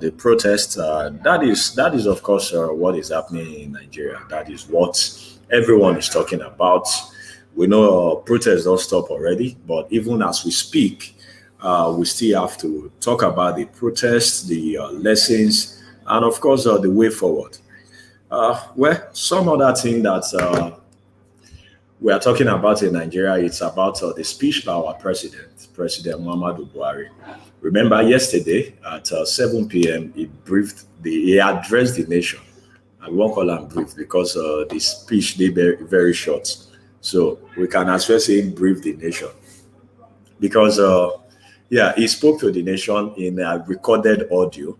the protests. That is of course what is happening in Nigeria. That is what everyone is talking about. We know protests don't stop already, but even as we speak, we still have to talk about the protests, the lessons, and of course the way forward. Well, some other thing that we are talking about in Nigeria, it's about the speech by our president, President Muhammadu Buhari. Remember yesterday at 7 p.m., he addressed the nation. I won't call him brief because the speech they very, very short. So we can as well say brief the nation because yeah, he spoke to the nation in a recorded audio.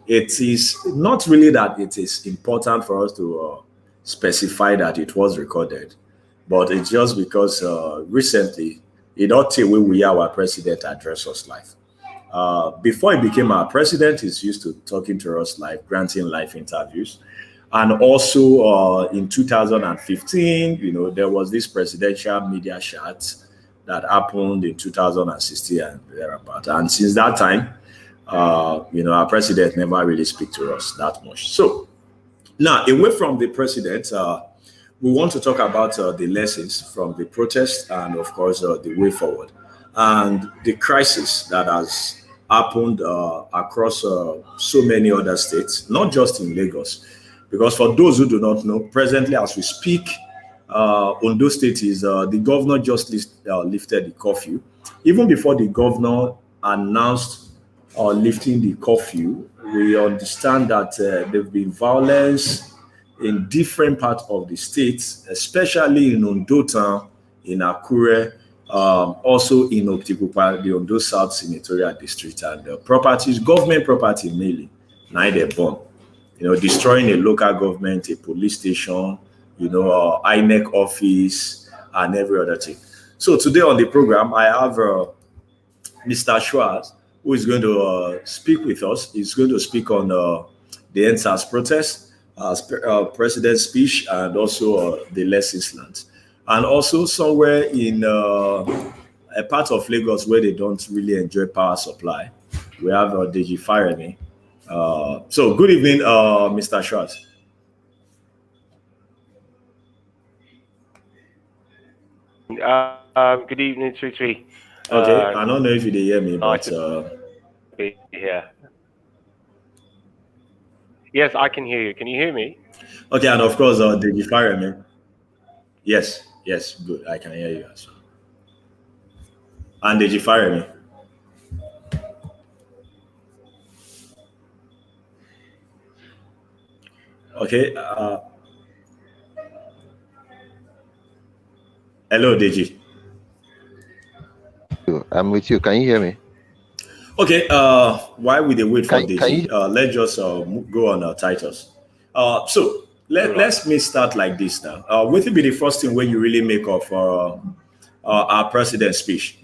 It is not really that it is important for us to specify that it was recorded, but it's just because recently, it not till we our president address us live. Before he became our president, he's used to talking to us live, granting live interviews. And also in 2015, there was this presidential media chat that happened in 2016 and thereabout. And since that time, our president never really speak to us that much. So now, away from the president, we want to talk about the lessons from the protest and, of course, the way forward and the crisis that has happened across so many other states, not just in Lagos. Because for those who do not know, presently as we speak, Ondo State is the governor just lifted the curfew. Even before the governor announced lifting the curfew, we understand that there've been violence in different parts of the state, especially in Ondo Town, in Akure, also in Okitipupa, the Ondo South Senatorial District, and properties, government property mainly, neither born. Destroying a local government, a police station, INEC office, and every other thing. So today on the program, I have Mr. Schwartz, who is going to speak with us. He's going to speak on the NSAS protest, president's speech, and also the lessons learned. And also somewhere in a part of Lagos where they don't really enjoy power supply, we have Deji Faremi. So good evening, Mr. Schwartz. Good evening, Sweetie. Okay, I don't know if you did hear me, but be here. Yes, I can hear you. Can you hear me? Okay, and of course, Deji Faremi. Yes, good. I can hear you as well. And Deji Faremi. Okay. Hello, Deji. I'm with you. Can you hear me? Okay. While we wait for Deji, let's just go on Titus. So let's me start like this now. What will be the first thing when you really make of our president's speech?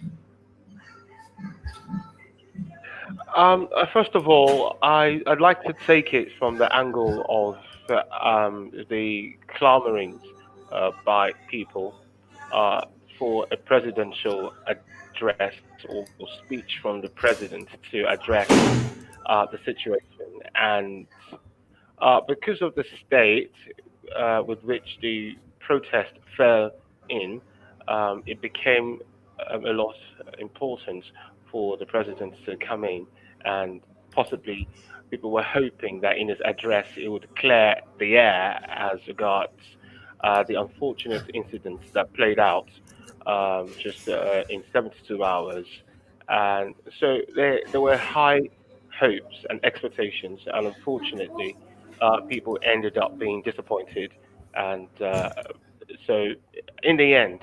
First of all, I'd like to take it from the angle of the clamorings by people for a presidential address or speech from the president to address the situation. And because of the state with which the protest fell in, it became a lot important for the president to come in, and possibly people were hoping that in his address it would clear the air as regards the unfortunate incidents that played out just in 72 hours. And so there were high hopes and expectations, and unfortunately, people ended up being disappointed. And so in the end,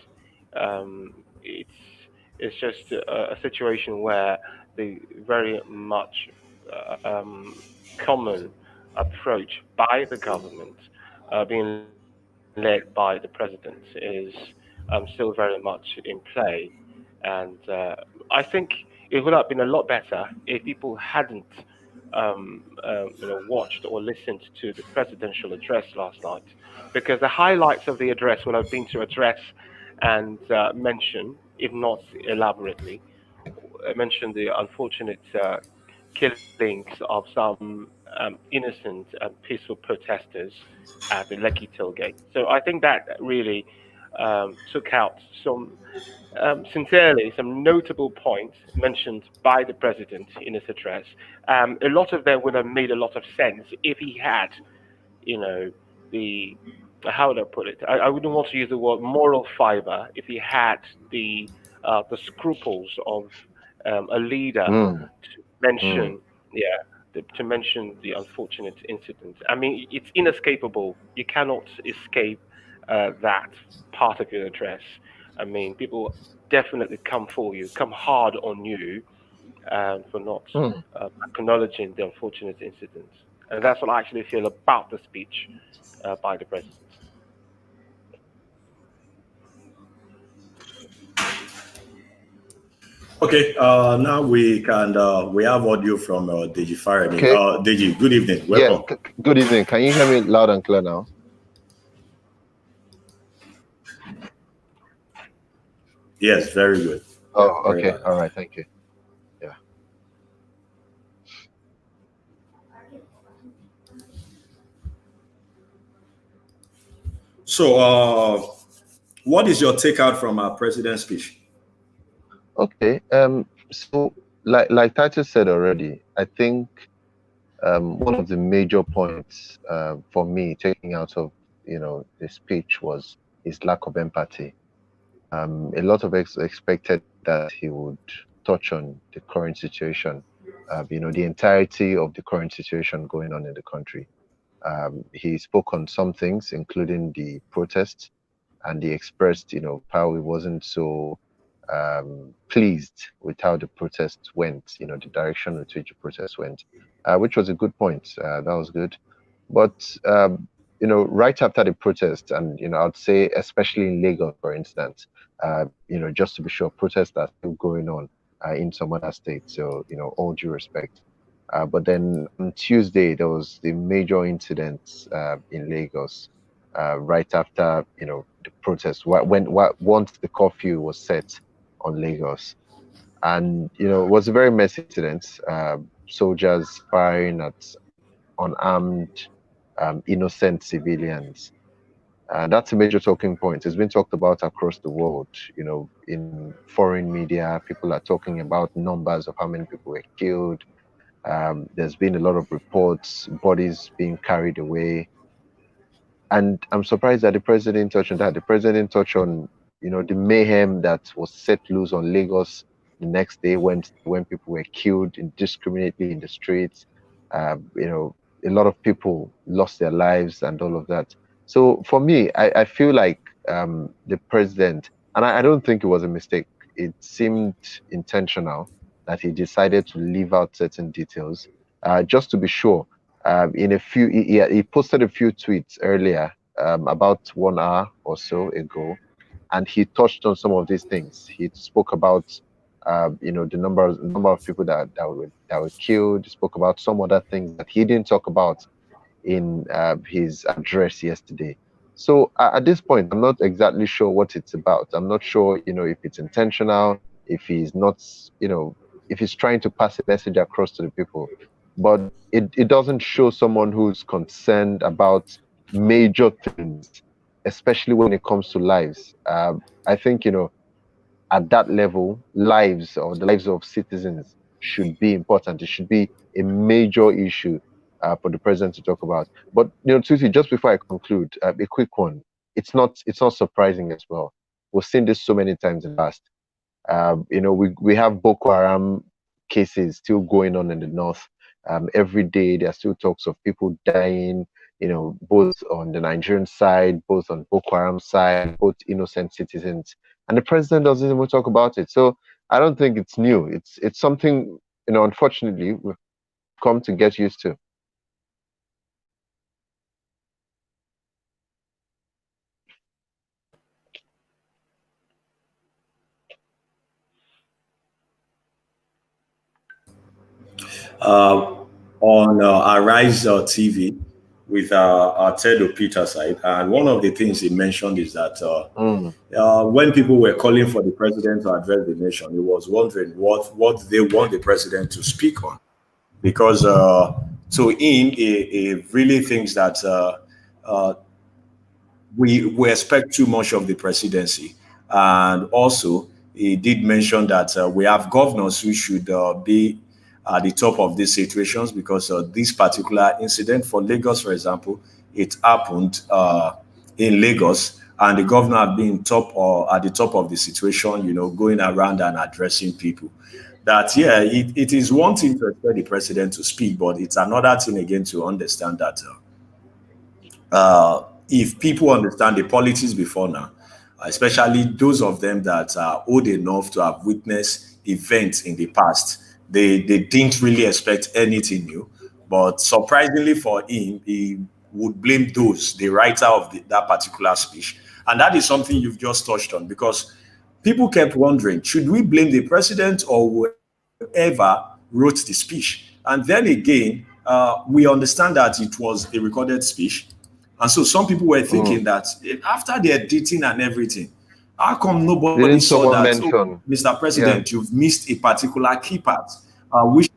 it's just a situation where the very much common approach by the government being led by the president is still very much in play. And I think it would have been a lot better if people hadn't watched or listened to the presidential address last night, because the highlights of the address would have been to address and mention, if not elaborately, mention the unfortunate killings of some innocent and peaceful protesters at the Lekki tailgate. So I think that really took out some, sincerely, some notable points mentioned by the president in his address. A lot of them would have made a lot of sense if he had, you know, the how would I put it? I wouldn't want to use the word moral fiber if he had the scruples of a leader Mm, to mm, mention, yeah, to mention the unfortunate incident. I mean, it's inescapable. You cannot escape that part of your address. I mean, people definitely come for you, come hard on you for not mm. acknowledging the unfortunate incident. And that's what I actually feel about the speech by the president. Okay, now we have audio from Deji Faraday. Okay. Deji, good evening. Yeah. Welcome. Good evening. Can you hear me loud and clear now? Yes, very good. Yeah, Oh, very okay. loud. All right. Thank you. Yeah. So, what is your takeout from our president's speech? Okay. So, like Titus said already, I think one of the major points for me taking out of the speech was his lack of empathy. A lot of expected that he would touch on the current situation, the entirety of the current situation going on in the country. He spoke on some things, including the protests, and he expressed, how he wasn't so pleased with how the protest went, the direction with which the protest went, which was a good point. That was good. But right after the protest, and I'd say especially in Lagos, for instance, just to be sure, protests are still going on in some other states. So all due respect. But then on Tuesday, there was the major incident in Lagos right after the protest. Once the curfew was set on Lagos, and it was a very messy incident. Soldiers firing at unarmed, innocent civilians. That's a major talking point. It's been talked about across the world. In foreign media, people are talking about numbers of how many people were killed. There's been a lot of reports, bodies being carried away. And I'm surprised that the president touched on that. The president touched on, the mayhem that was set loose on Lagos the next day when people were killed indiscriminately in the streets. A lot of people lost their lives and all of that. So for me, I feel like the president, and I don't think it was a mistake. It seemed intentional that he decided to leave out certain details, just to be sure in a few he posted a few tweets earlier about 1 hour or so ago, and he touched on some of these things. He spoke about the number of people that were killed. He spoke about some other things that he didn't talk about in his address yesterday. So at this point, I'm not exactly sure what it's about. I'm not sure, if it's intentional, if he's not, if he's trying to pass a message across to the people. But it doesn't show someone who's concerned about major things, especially when it comes to lives. I think, at that level, lives or the lives of citizens should be important. It should be a major issue for the president to talk about. But Tusi, just before I conclude, a quick one. It's not surprising as well. We've seen this so many times in the past. We have Boko Haram cases still going on in the north. Every day there are still talks of people dying. Both on the Nigerian side, both on Boko Haram side, both innocent citizens, and the president doesn't even talk about it. So I don't think it's new. It's something unfortunately we've come to get used to. On Arise TV with Tedo Peter side, and one of the things he mentioned is that Mm, when people were calling for the president to address the nation, he was wondering what they want the president to speak on. because to him, he really thinks that uh, we expect too much of the presidency. And also, he did mention that we have governors who should be at the top of these situations because this particular incident for Lagos, for example, it happened in Lagos, and the governor had been top or at the top of the situation, going around and addressing people. That yeah, it is one thing to expect the president to speak, but it's another thing again to understand that if people understand the politics before now, especially those of them that are old enough to have witnessed events in the past, they didn't really expect anything new. But surprisingly for him, he would blame those, the writer of that particular speech. And that is something you've just touched on because people kept wondering, should we blame the president or whoever wrote the speech? And then again, we understand that it was a recorded speech, and so some people were thinking Mm. that after the editing and everything, how come nobody Didn't saw someone that, oh, mention? Mr. Yeah. President, you've missed a particular key part, which,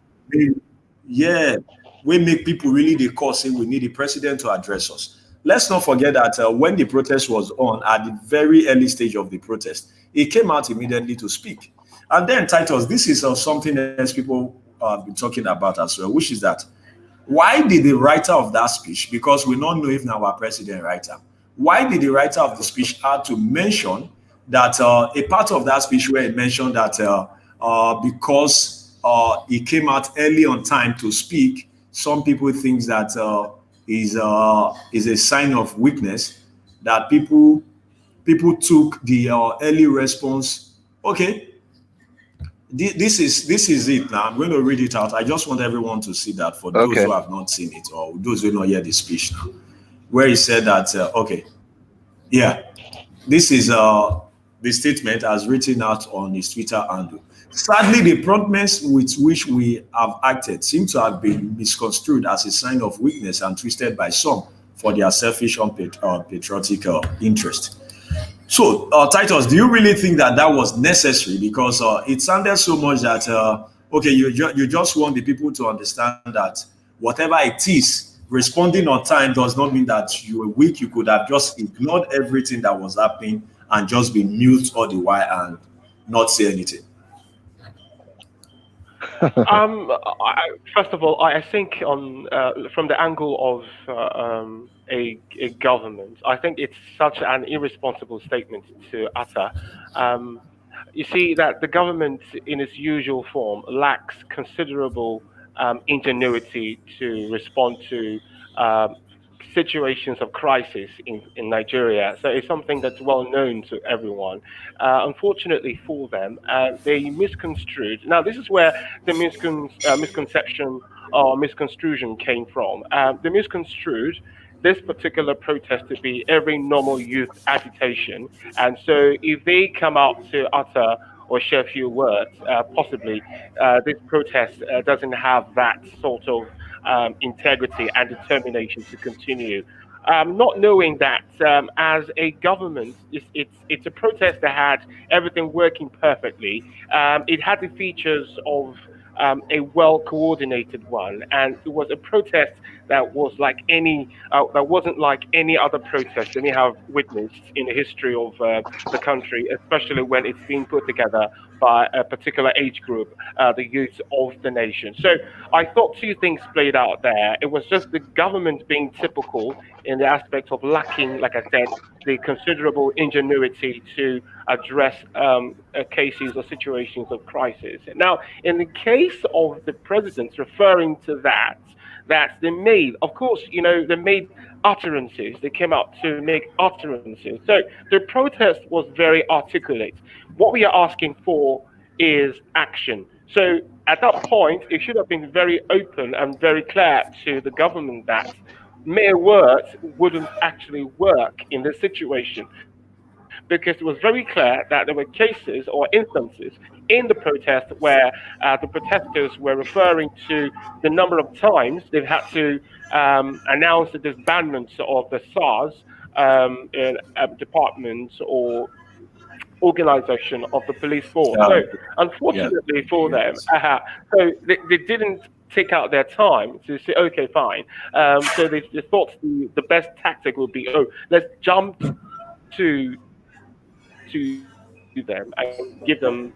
yeah, we make people really the call say we need the president to address us. Let's not forget that when the protest was on, at the very early stage of the protest, he came out immediately to speak. And then, Titus, this is something else people have been talking about as well, which is that why did the writer of that speech, because we don't know if now our president writer, why did the writer of the speech had to mention that a part of that speech where he mentioned that because he came out early on time to speak, some people think that is a sign of weakness, that people took the early response. Okay, this is it now. I'm going to read it out. I just want everyone to see that for those who Okay. have not seen it or those who not hear the speech now, where he said that okay, yeah, this is the statement as written out on his Twitter handle. Sadly, the promptness with which we have acted seem to have been misconstrued as a sign of weakness and twisted by some for their selfish, patriotic interest. So, Titus, do you really think that that was necessary? Because it sounded so much that okay, you just want the people to understand that whatever it is, responding on time does not mean that you were weak. You could have just ignored everything that was happening and just been mute all the while and not say anything. First of all, I think on from the angle of a government, I think it's such an irresponsible statement to utter. Um, you see that the government, in its usual form, lacks considerable ingenuity to respond to um, situations of crisis in Nigeria. So it's something that's well known to everyone. Unfortunately for them, they misconstrued. Now, this is where the misconception or misconstruction came from. They misconstrued this particular protest to be every normal youth agitation. And so if they come out to utter or share a few words, possibly this protest doesn't have that sort of integrity and determination to continue. Not knowing that as a government, it's a protest that had everything working perfectly. It had the features of a well coordinated one, and it was a protest that was like any that wasn't like any other protest that we have witnessed in the history of the country, especially when it's being put together by a particular age group, the youth of the nation. So I thought two things played out there. It was just the government being typical in the aspect of lacking, like I said, the considerable ingenuity to address cases or situations of crisis. Now, in the case of the president referring to that they made, of course, they made utterances. They came out to make utterances. So the protest was very articulate. What we are asking for is action. So at that point, it should have been very open and very clear to the government that mere words wouldn't actually work in this situation because it was very clear that there were cases or instances in the protest where the protesters were referring to the number of times they've had to announce the disbandment of the SARS department or organization of the police force. So Um, yeah, unfortunately for them, yes. so they didn't take out their time to say, okay, fine. So they thought the best tactic would be, oh, let's jump to to them and give them,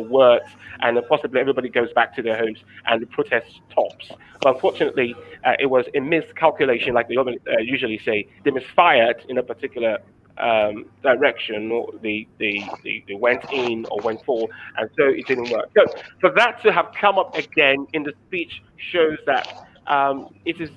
words, and then possibly everybody goes back to their homes and the protest stops. But unfortunately, it was a miscalculation, like they usually say. They misfired in a particular direction, or they went in or went for, and so it didn't work. So for that to have come up again in the speech shows that it is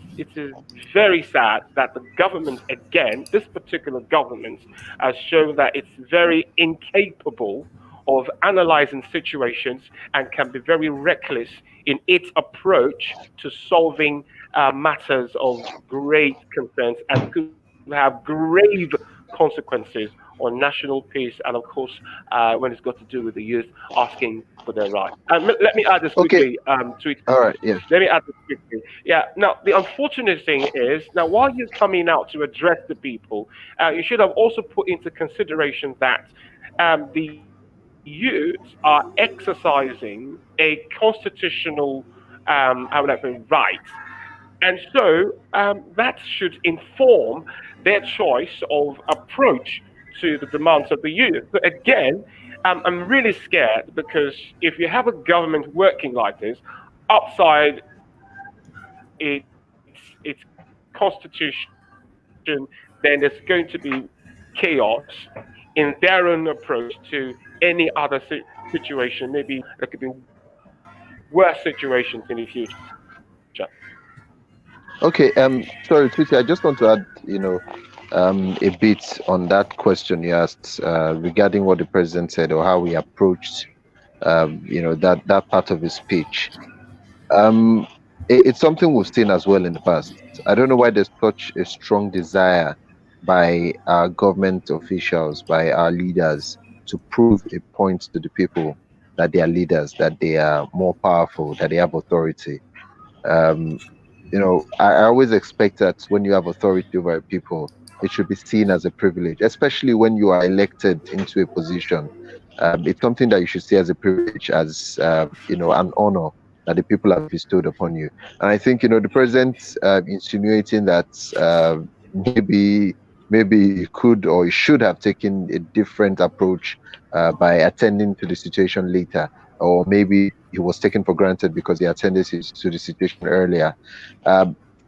very sad that the government, again, this particular government, has shown that it's very incapable of analyzing situations and can be very reckless in its approach to solving matters of great concerns and could have grave consequences on national peace and, of course, when it's got to do with the youth asking for their rights. Let me add this Okay. quickly to it. All right. Yeah. Let me add this quickly. Yeah. Now, the unfortunate thing is, now while you're coming out to address the people, you should have also put into consideration that the youths are exercising a constitutional, how would I say, right. And so that should inform their choice of approach to the demands of the youth. But again, I'm really scared because if you have a government working like this, upside its constitution, then there's going to be chaos in their own approach to any other situation. Maybe there could be worse situations in the future. Okay. Sorry, Tuti, I just want to add, a bit on that question you asked regarding what the president said or how he approached, that part of his speech. It's something we've seen as well in the past. I don't know why there's such a strong desire by our government officials, by our leaders, to prove a point to the people that they are leaders, that they are more powerful, that they have authority. Um, I always expect that when you have authority over people, it should be seen as a privilege, especially when you are elected into a position. It's something that you should see as a privilege, as an honor that the people have bestowed upon you. And I think the president insinuating that maybe he could or he should have taken a different approach by attending to the situation later, or maybe he was taken for granted because he attended to the situation earlier.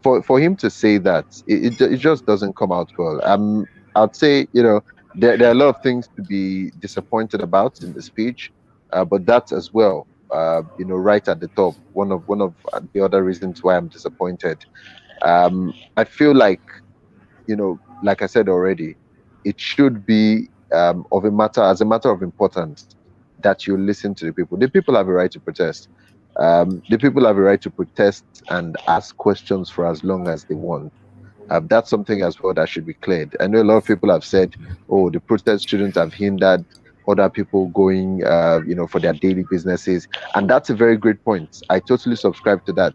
For him to say that, it just doesn't come out well. I'd say there are a lot of things to be disappointed about in the speech, but that as well, right at the top, one of the other reasons why I'm disappointed. I feel like, like I said already, it should be as a matter of importance that you listen to the people. The people have a right to protest. The people have a right to protest and ask questions for as long as they want. That's something as well that should be cleared. I know a lot of people have said, "Oh, the protest shouldn't have hindered other people going, for their daily businesses," and that's a very great point. I totally subscribe to that.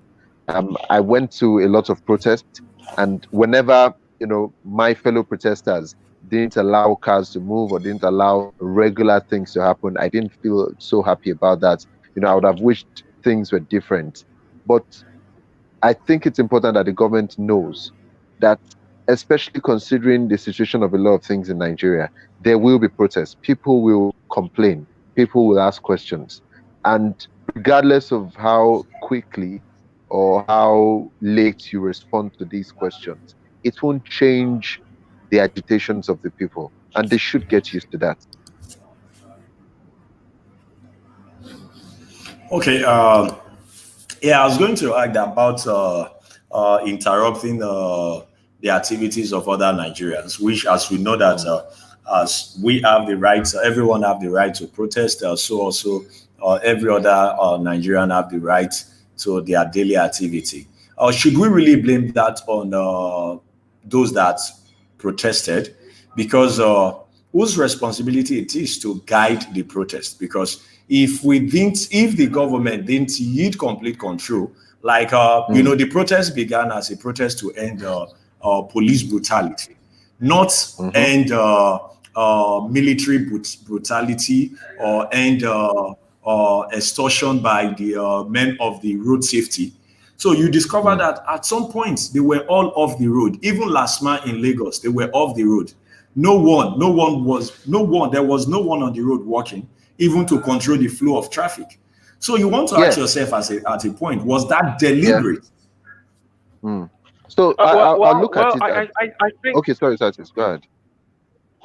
I went to a lot of protests, and whenever my fellow protesters didn't allow cars to move or didn't allow regular things to happen, I didn't feel so happy about that. I would have wished things were different. But I think it's important that the government knows that, especially considering the situation of a lot of things in Nigeria, there will be protests. People will complain. People will ask questions. And regardless of how quickly or how late you respond to these questions, it won't change the agitations of the people. And they should get used to that. Okay. Yeah, I was going to add about interrupting the activities of other Nigerians, which, as we know that as we have the right, everyone have the right to protest. So also every other Nigerian have the right to their daily activity. Should we really blame that on those that protested? Because whose responsibility it is to guide the protest? Because if the government didn't yield complete control, like the protest began as a protest to end police brutality, not end military brutality or end extortion by the men of the road safety. So you discover that at some point they were all off the road. Even last month in Lagos, they were off the road. There was no one on the road walking, even to control the flow of traffic. So you want to ask yourself at a point, was that deliberate? So I'll look at it. I think. Okay, sorry, Satis, go ahead.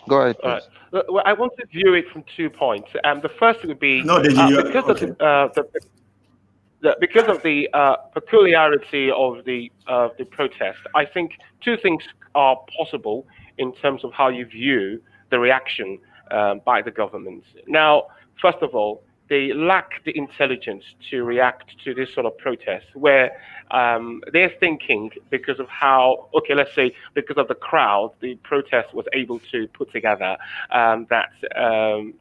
Go ahead, please. Well, I want to view it from 2 points. The first would be because of the peculiarity of the protest. I think 2 things are possible in terms of how you view the reaction by the government. Now, first of all, they lack the intelligence to react to this sort of protest, where they're thinking because of how, okay, let's say because of the crowd, the protest was able to put together, that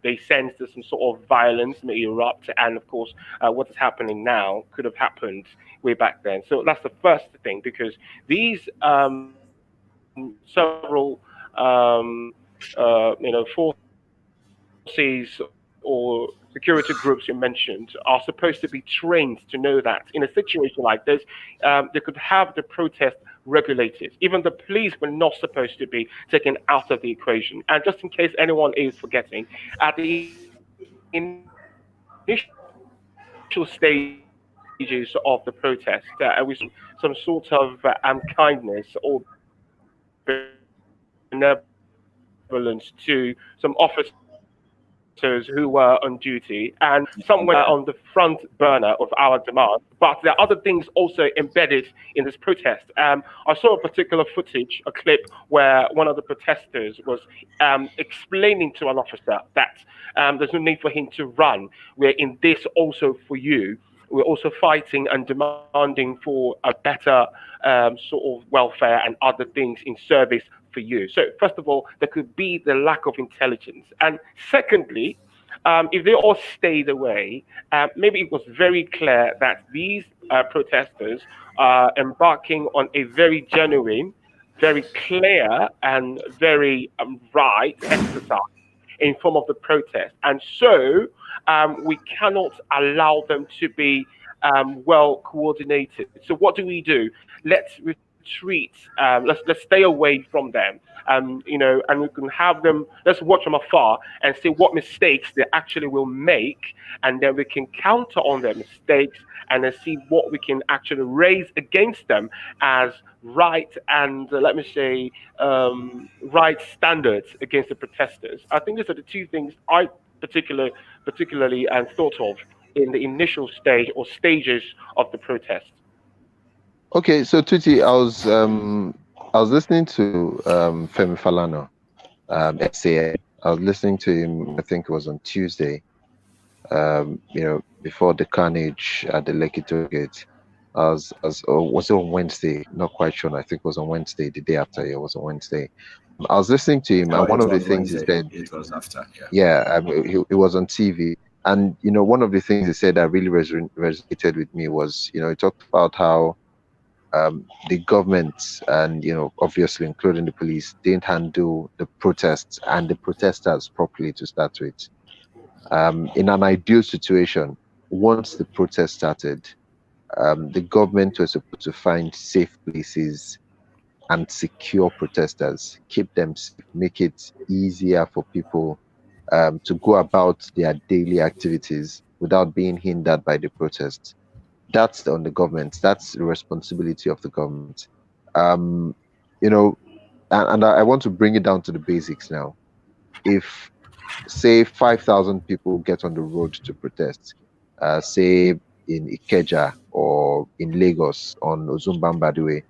they sensed that some sort of violence may erupt, and of course, what is happening now could have happened way back then. So that's the first thing, because these several forces or security groups you mentioned are supposed to be trained to know that in a situation like this, they could have the protest regulated. Even the police were not supposed to be taken out of the equation. And just in case anyone is forgetting, at the initial stages of the protest, we saw some sort of kindness or benevolence to some officers who were on duty, and some were on the front burner of our demand. But there are other things also embedded in this protest. I saw a particular footage, a clip, where one of the protesters was explaining to an officer that there's no need for him to run. We're in this also for you. We're also fighting and demanding for a better sort of welfare and other things in service for you. So first of all, there could be the lack of intelligence. And secondly, if they all stayed away, maybe it was very clear that these protesters are embarking on a very genuine, very clear, and very right exercise in form of the protest. And so we cannot allow them to be well coordinated. So what do? Let's retreat. Let's stay away from them. And we can have them. Let's watch from afar and see what mistakes they actually will make, and then we can counter on their mistakes and then see what we can actually raise against them as right and let me say right standards against the protesters. I think these are the 2 things I particularly thought of in the initial stage or stages of the protest. Okay, so Tuti, I was listening to Femi Falana, SAN. I was listening to him. I think it was on Tuesday. Before the carnage at the Lekki toll gate. Was it on Wednesday? Not quite sure. I think it was on Wednesday. The day after, it was on Wednesday. I was listening to him, and one of the things he said, it was after. It was on TV, and one of the things he said that really resonated with me was, he talked about how the government and obviously including the police didn't handle the protests and the protesters properly to start with. In an ideal situation, once the protest started, the government was supposed to find safe places and secure protesters, keep them safe, make it easier for people to go about their daily activities without being hindered by the protests. That's on the government. That's the responsibility of the government. And I want to bring it down to the basics now. If, say, 5,000 people get on the road to protest, say in Ikeja or in Lagos on Ozumbambadiwe,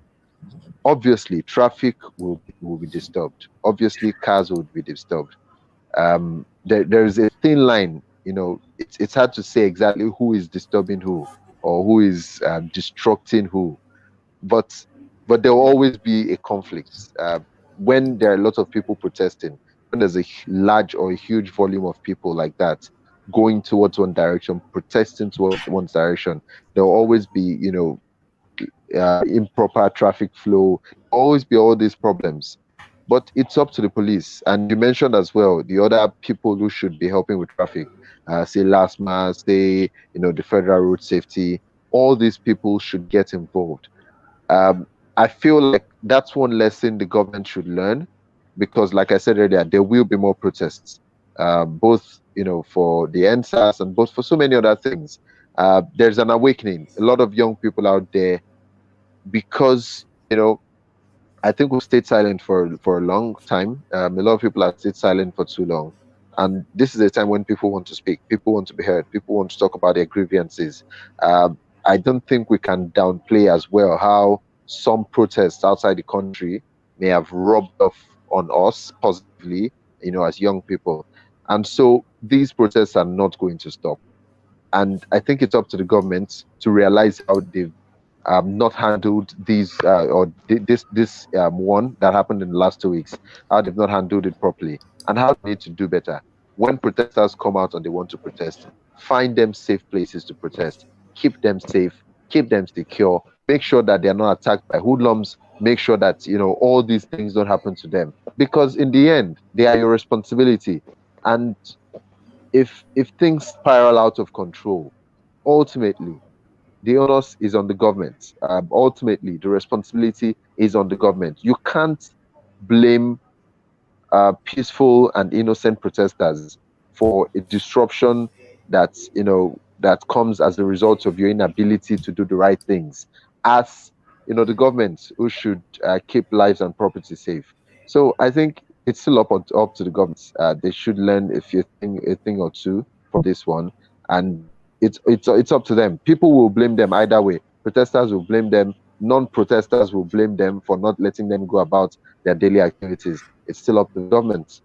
obviously traffic will be disturbed. Obviously cars will be disturbed. There is a thin line. It's hard to say exactly who is disturbing who or who is destructing who, but there will always be a conflict when there are a lot of people protesting. When there's a large or a huge volume of people like that going towards one direction, protesting towards one direction, there will always be improper traffic flow. There will always be all these problems. But it's up to the police. And you mentioned as well the other people who should be helping with traffic, say LASMA, say the Federal Road Safety. all these people should get involved. I feel like that's one lesson the government should learn, because, like I said earlier, there will be more protests, both for the NSAS and both for so many other things. There's an awakening. A lot of young people out there, because I think we've stayed silent for a long time. A lot of people have stayed silent for too long, and this is a time when people want to speak, people want to be heard, people want to talk about their grievances. I don't think we can downplay as well how some protests outside the country may have rubbed off on us positively, as young people, and so these protests are not going to stop. And I think it's up to the government to realize how they've not handled these this one that happened in the last 2 weeks, how they've not handled it properly, and how they need to do better. When protesters come out and they want to protest, find them safe places to protest, keep them safe, keep them secure, make sure that they're not attacked by hoodlums, make sure that all these things don't happen to them, because in the end they are your responsibility. And if things spiral out of control, ultimately the onus is on the government. Ultimately, the responsibility is on the government. You can't blame peaceful and innocent protesters for a disruption that comes as a result of your inability to do the right things. As the government, who should keep lives and property safe. So I think it's still up to the government. They should learn a thing or two from this one, and it's up to them. People will blame them either way. Protesters will blame them. Non-protesters will blame them for not letting them go about their daily activities. It's still up to the government.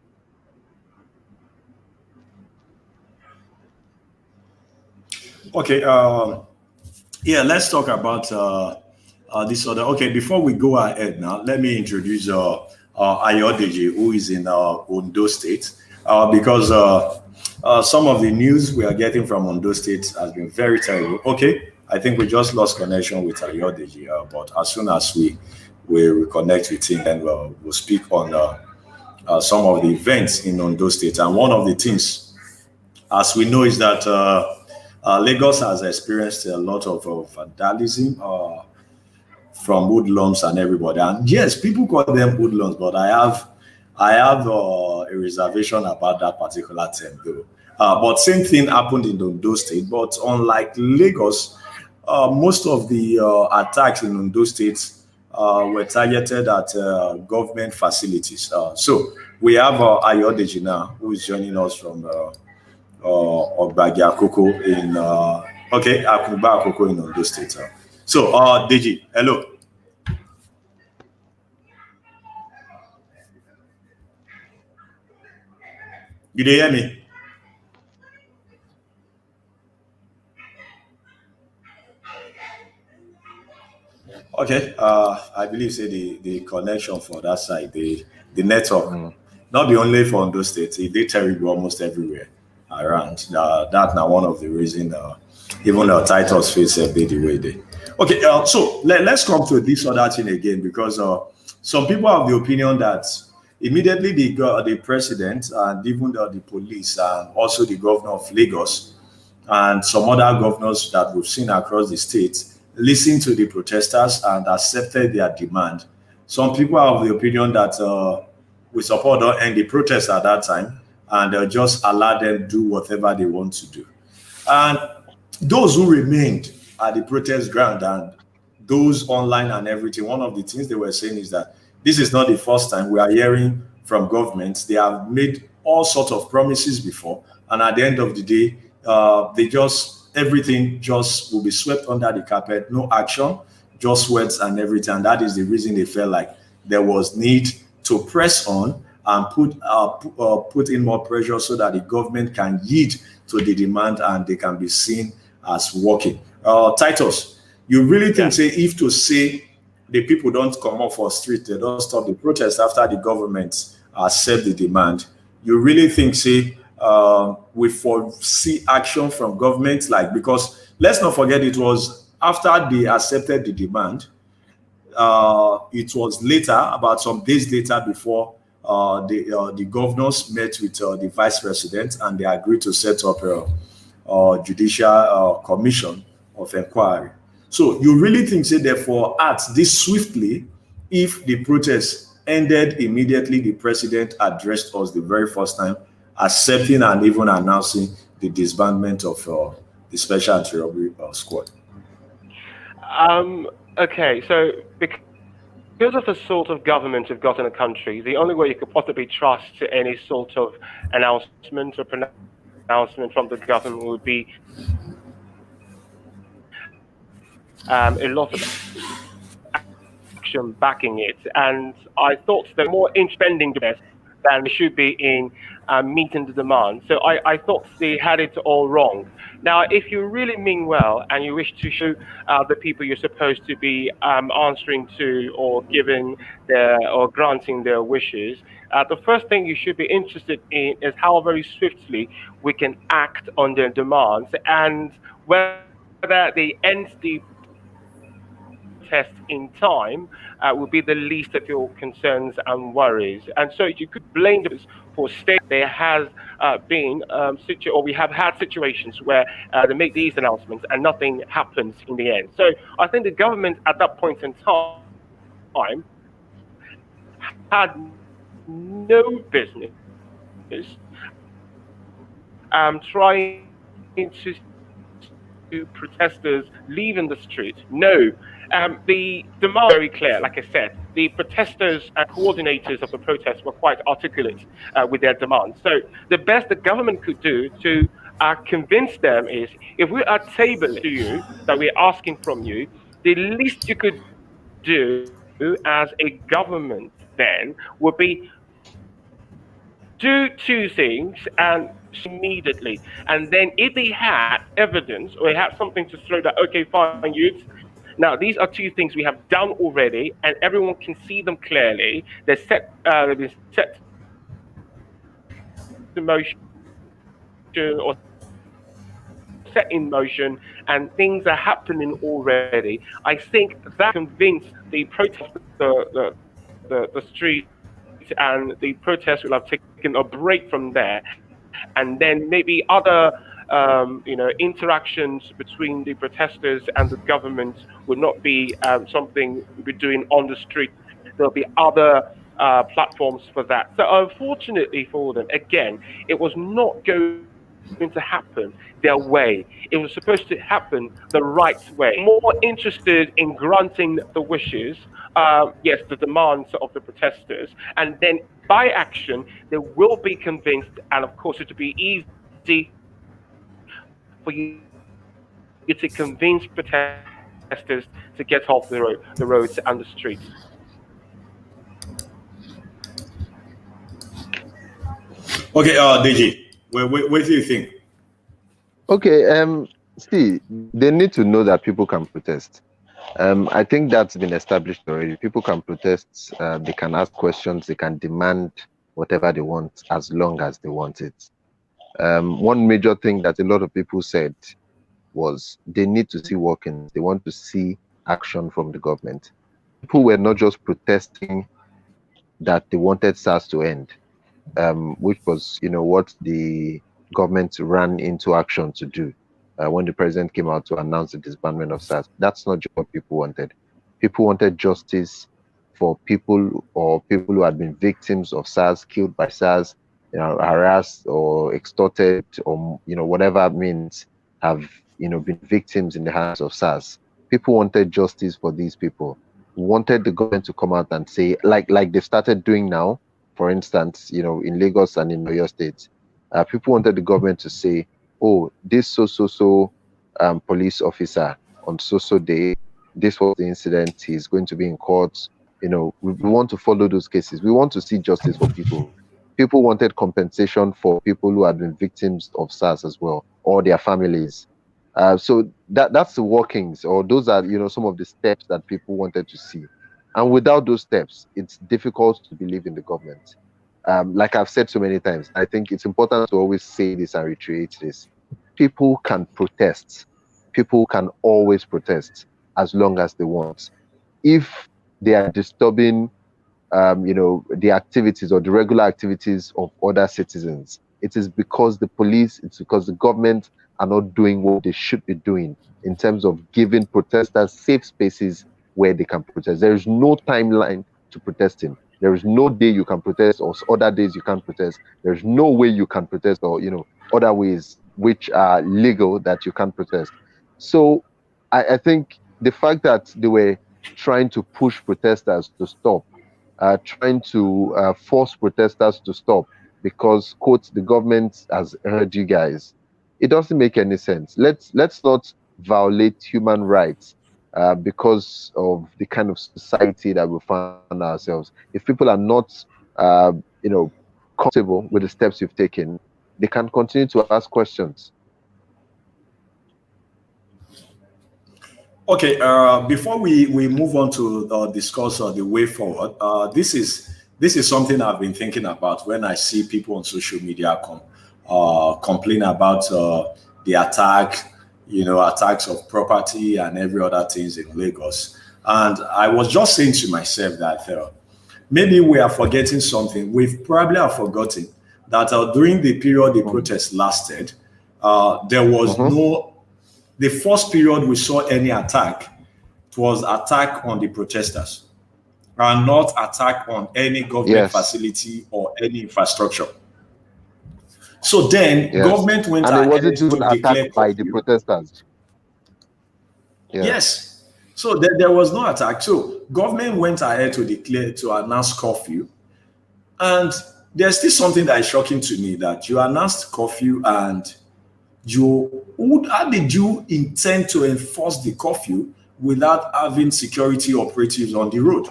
Okay. Yeah, let's talk about this other. Okay, before we go ahead now, let me introduce Ayodeji, who is in Ondo State, because some of the news we are getting from Ondo State has been very terrible. Okay, I think we just lost connection with Ayodeji, but as soon as we reconnect with him, then we'll speak on some of the events in Ondo State. And one of the things, as we know, is that Lagos has experienced a lot of vandalism from hoodlums and everybody. And yes, people call them hoodlums, but I have a reservation about that particular term, though. But same thing happened in Ondo State. But unlike Lagos, most of the attacks in Ondo State were targeted at government facilities. So we have Ayodeji now, who is joining us from Ogbagi Akoko in Akuba Akoko in Ondo State. So Deji, hello. You hear me? Okay, I believe say the connection for that side, the network, not be only for Ondo State, it did terrible almost everywhere around. That now one of the reasons even the titles face a bit the way they. Okay, so let's come to this other thing again, because some people have the opinion that immediately the president and even the police and also the governor of Lagos and some other governors that we've seen across the state listened to the protesters and accepted their demand. Some people have the opinion that we support don't end the protest at that time and just allow them do whatever they want to do. And those who remained at the protest ground and those online and everything, one of the things they were saying is that this is not the first time we are hearing from governments. They have made all sorts of promises before, and at the end of the day, everything just will be swept under the carpet, no action, just words and everything. And that is the reason they felt like there was need to press on and put in more pressure so that the government can yield to the demand and they can be seen as working. Titus, you really think if to say the people don't come off for street, they don't stop the protest after the government accept the demand, you really think we foresee action from government? Like, because let's not forget, it was after they accepted the demand, it was later, about some days later, before the governors met with the vice president and they agreed to set up a judicial commission of inquiry. So you really think, say, therefore, act this swiftly if the protest ended immediately the president addressed us the very first time, accepting and even announcing the disbandment of the special anti-robbery squad? Okay, so because of the sort of government we've got in the country, the only way you could possibly trust any sort of announcement or pronouncement from the government would be a lot of action backing it. And I thought they're more in spending the best than they should be in meeting the demand. So I thought they had it all wrong. Now, if you really mean well and you wish to show the people you're supposed to be answering to or giving their or granting their wishes, the first thing you should be interested in is how very swiftly we can act on their demands and whether they end the test in time will be the least of your concerns and worries. And so you could blame them for state. There has been or we have had situations where they make these announcements and nothing happens in the end. So I think the government at that point in time had no business trying to protesters leaving the street. No. The demand very clear, like I said. The protesters and coordinators of the protests were quite articulate with their demands. So the best the government could do to convince them is, if we are tabling to you that we're asking from you, the least you could do as a government then would be do two things and immediately. And then if they had evidence or they had something to throw that, okay, fine, youths, now these are two things we have done already and everyone can see them clearly. They've been set in motion or set in motion and things are happening already. I think that convinced the protest, the street, and the protest will have taken a break from there, and then maybe other interactions between the protesters and the government would not be something we'll be doing on the street. There'll be other platforms for that. So unfortunately for them, again, it was not going to happen their way. It was supposed to happen the right way. More interested in granting the wishes, yes, the demands of the protesters, and then by action, they will be convinced, and of course, it will be easy for you to convince protesters to get off the roads and the streets. Okay, DG, what do you think? Okay, see, they need to know that people can protest. I think that's been established already. People can protest, they can ask questions, they can demand whatever they want as long as they want it. One major thing that a lot of people said was they need to see workings. They want to see action from the government. People were not just protesting that they wanted SARS to end, which was, what the government ran into action to do when the president came out to announce the disbandment of SARS. That's not what people wanted. People wanted justice for people who had been victims of SARS, killed by SARS, harassed or extorted, or whatever means have been victims in the hands of SARS. People wanted justice for these people. Wanted the government to come out and say, like they've started doing now, for instance, in Lagos and in Ondo State, people wanted the government to say, oh, this police officer on so day, this was the incident, he's going to be in court. We want to follow those cases. We want to see justice for people. People wanted compensation for people who had been victims of SARS as well, or their families. So that's the workings, or those are some of the steps that people wanted to see. And without those steps, it's difficult to believe in the government. Like I've said so many times, I think it's important to always say this and reiterate this. People can protest. People can always protest as long as they want. If they are disturbing, the activities or the regular activities of other citizens, it is because the police, it's because the government are not doing what they should be doing in terms of giving protesters safe spaces where they can protest. There is no timeline to protesting. There is no day you can protest or other days you can't protest. There's no way you can protest or, other ways which are legal that you can't protest. So I think the fact that they were trying to push protesters to stop, trying to force protesters to stop because, quote, the government has heard you guys. It doesn't make any sense. Let's not violate human rights because of the kind of society that we find ourselves. If people are not, uh, comfortable with the steps you've taken, they can continue to ask questions. Okay, before we move on to discuss the way forward, this is something I've been thinking about when I see people on social media complain about the attacks of property and every other things in Lagos. And I was just saying to myself that maybe we are forgetting something. We've probably have forgotten that during the period the protest lasted, there was no. The first period we saw any attack, it was attack on the protesters and not attack on any government facility or any infrastructure. So then government went and it ahead wasn't even to declare attacked by the protesters. Yes. So there was no attack. So government went ahead to announce curfew. And there's still something that is shocking to me, that you announced curfew and how did you intend to enforce the curfew without having security operatives on the road?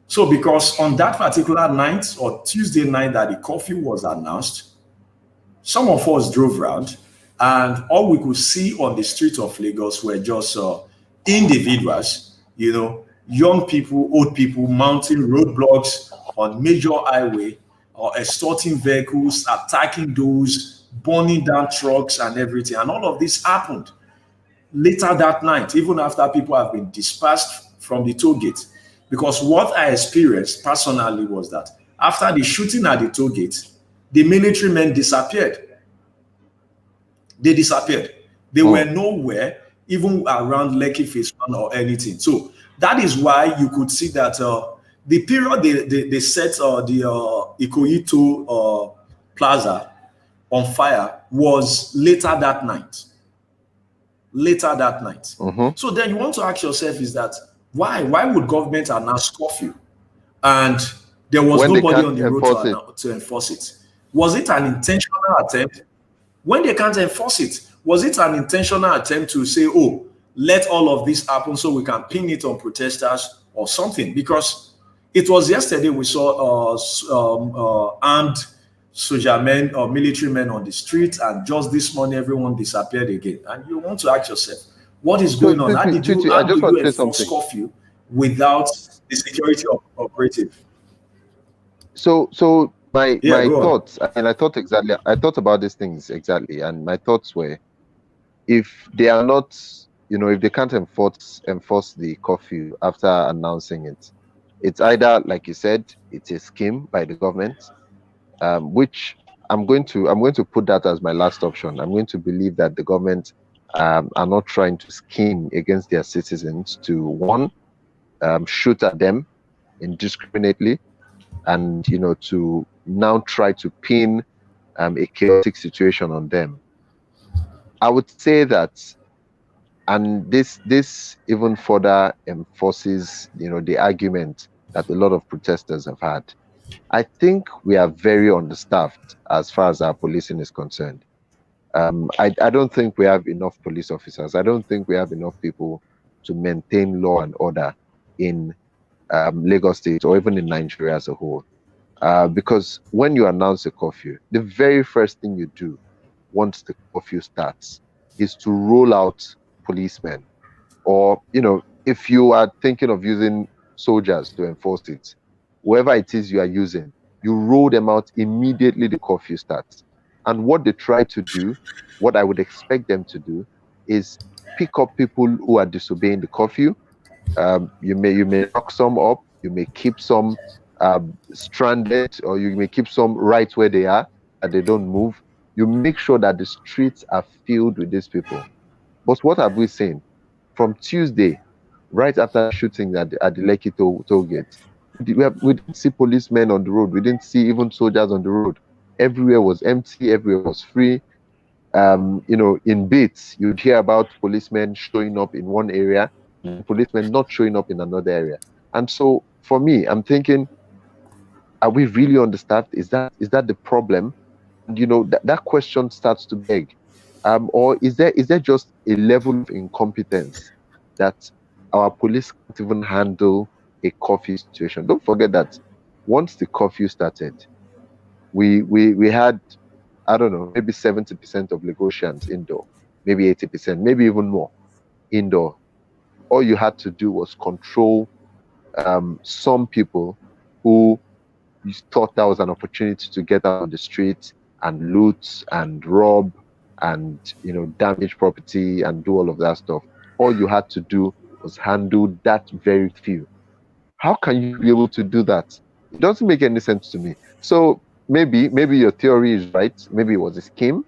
So because on that particular night or Tuesday night that the curfew was announced, some of us drove around and all we could see on the streets of Lagos were just individuals, young people, old people mounting roadblocks on major highway or extorting vehicles, attacking those, burning down trucks and everything. And all of this happened later that night, even after people have been dispersed from the toll gate. Because what I experienced personally was that after the shooting at the toll gate, the military men disappeared. They disappeared. They were nowhere, even around Lekki Phase 1 or anything. So that is why you could see that the period they set the Ikoyi Plaza on fire was later that night. So then you want to ask yourself is that why would government announce curfew and there was nobody on the road to enforce it? Was it an intentional attempt? When they can't enforce it, was it an intentional attempt to say, oh, let all of this happen so we can pin it on protesters or something? Because it was yesterday we saw armed soldier men or military men on the street, and just this morning everyone disappeared again. And you want to ask yourself, what is going on? How do you enforce curfew without the security operative? So my thoughts, and I thought about these things exactly, and my thoughts were, if they are not, if they can't enforce the curfew after announcing it, it's either, like you said, it's a scheme by the government, which I'm going to put that as my last option. I'm going to believe that the government are not trying to scheme against their citizens to, one, shoot at them indiscriminately, and to now try to pin a chaotic situation on them. I would say that, and this even further enforces the argument that a lot of protesters have had. I think we are very understaffed as far as our policing is concerned. I don't think we have enough police officers. I don't think we have enough people to maintain law and order in Lagos State or even in Nigeria as a whole. Because when you announce a curfew, the very first thing you do once the curfew starts is to roll out policemen. Or, if you are thinking of using soldiers to enforce it, whoever it is you are using, you roll them out immediately the curfew starts. And what they try to do, what I would expect them to do, is pick up people who are disobeying the curfew. You may knock some up, you may keep some stranded, or you may keep some right where they are, and they don't move. you make sure that the streets are filled with these people. But what have we seen? From Tuesday, right after the shooting at the Lekki toll gate, we didn't see policemen on the road. We didn't see even soldiers on the road. Everywhere was empty. Everywhere was free. In bits, you'd hear about policemen showing up in one area and policemen not showing up in another area. And so for me, I'm thinking, are we really understaffed? Is that the problem? And that question starts to beg. Or is there just a level of incompetence that our police can't even handle a curfew situation? Don't forget that once the curfew started, we had, I don't know, maybe 70% of Lagosians indoor, maybe 80%, maybe even more indoor. All you had to do was control some people who thought that was an opportunity to get out on the streets and loot and rob and damage property and do all of that stuff. All you had to do was handle that very few. How can you be able to do that? It doesn't make any sense to me. So maybe your theory is right. Maybe it was a scheme,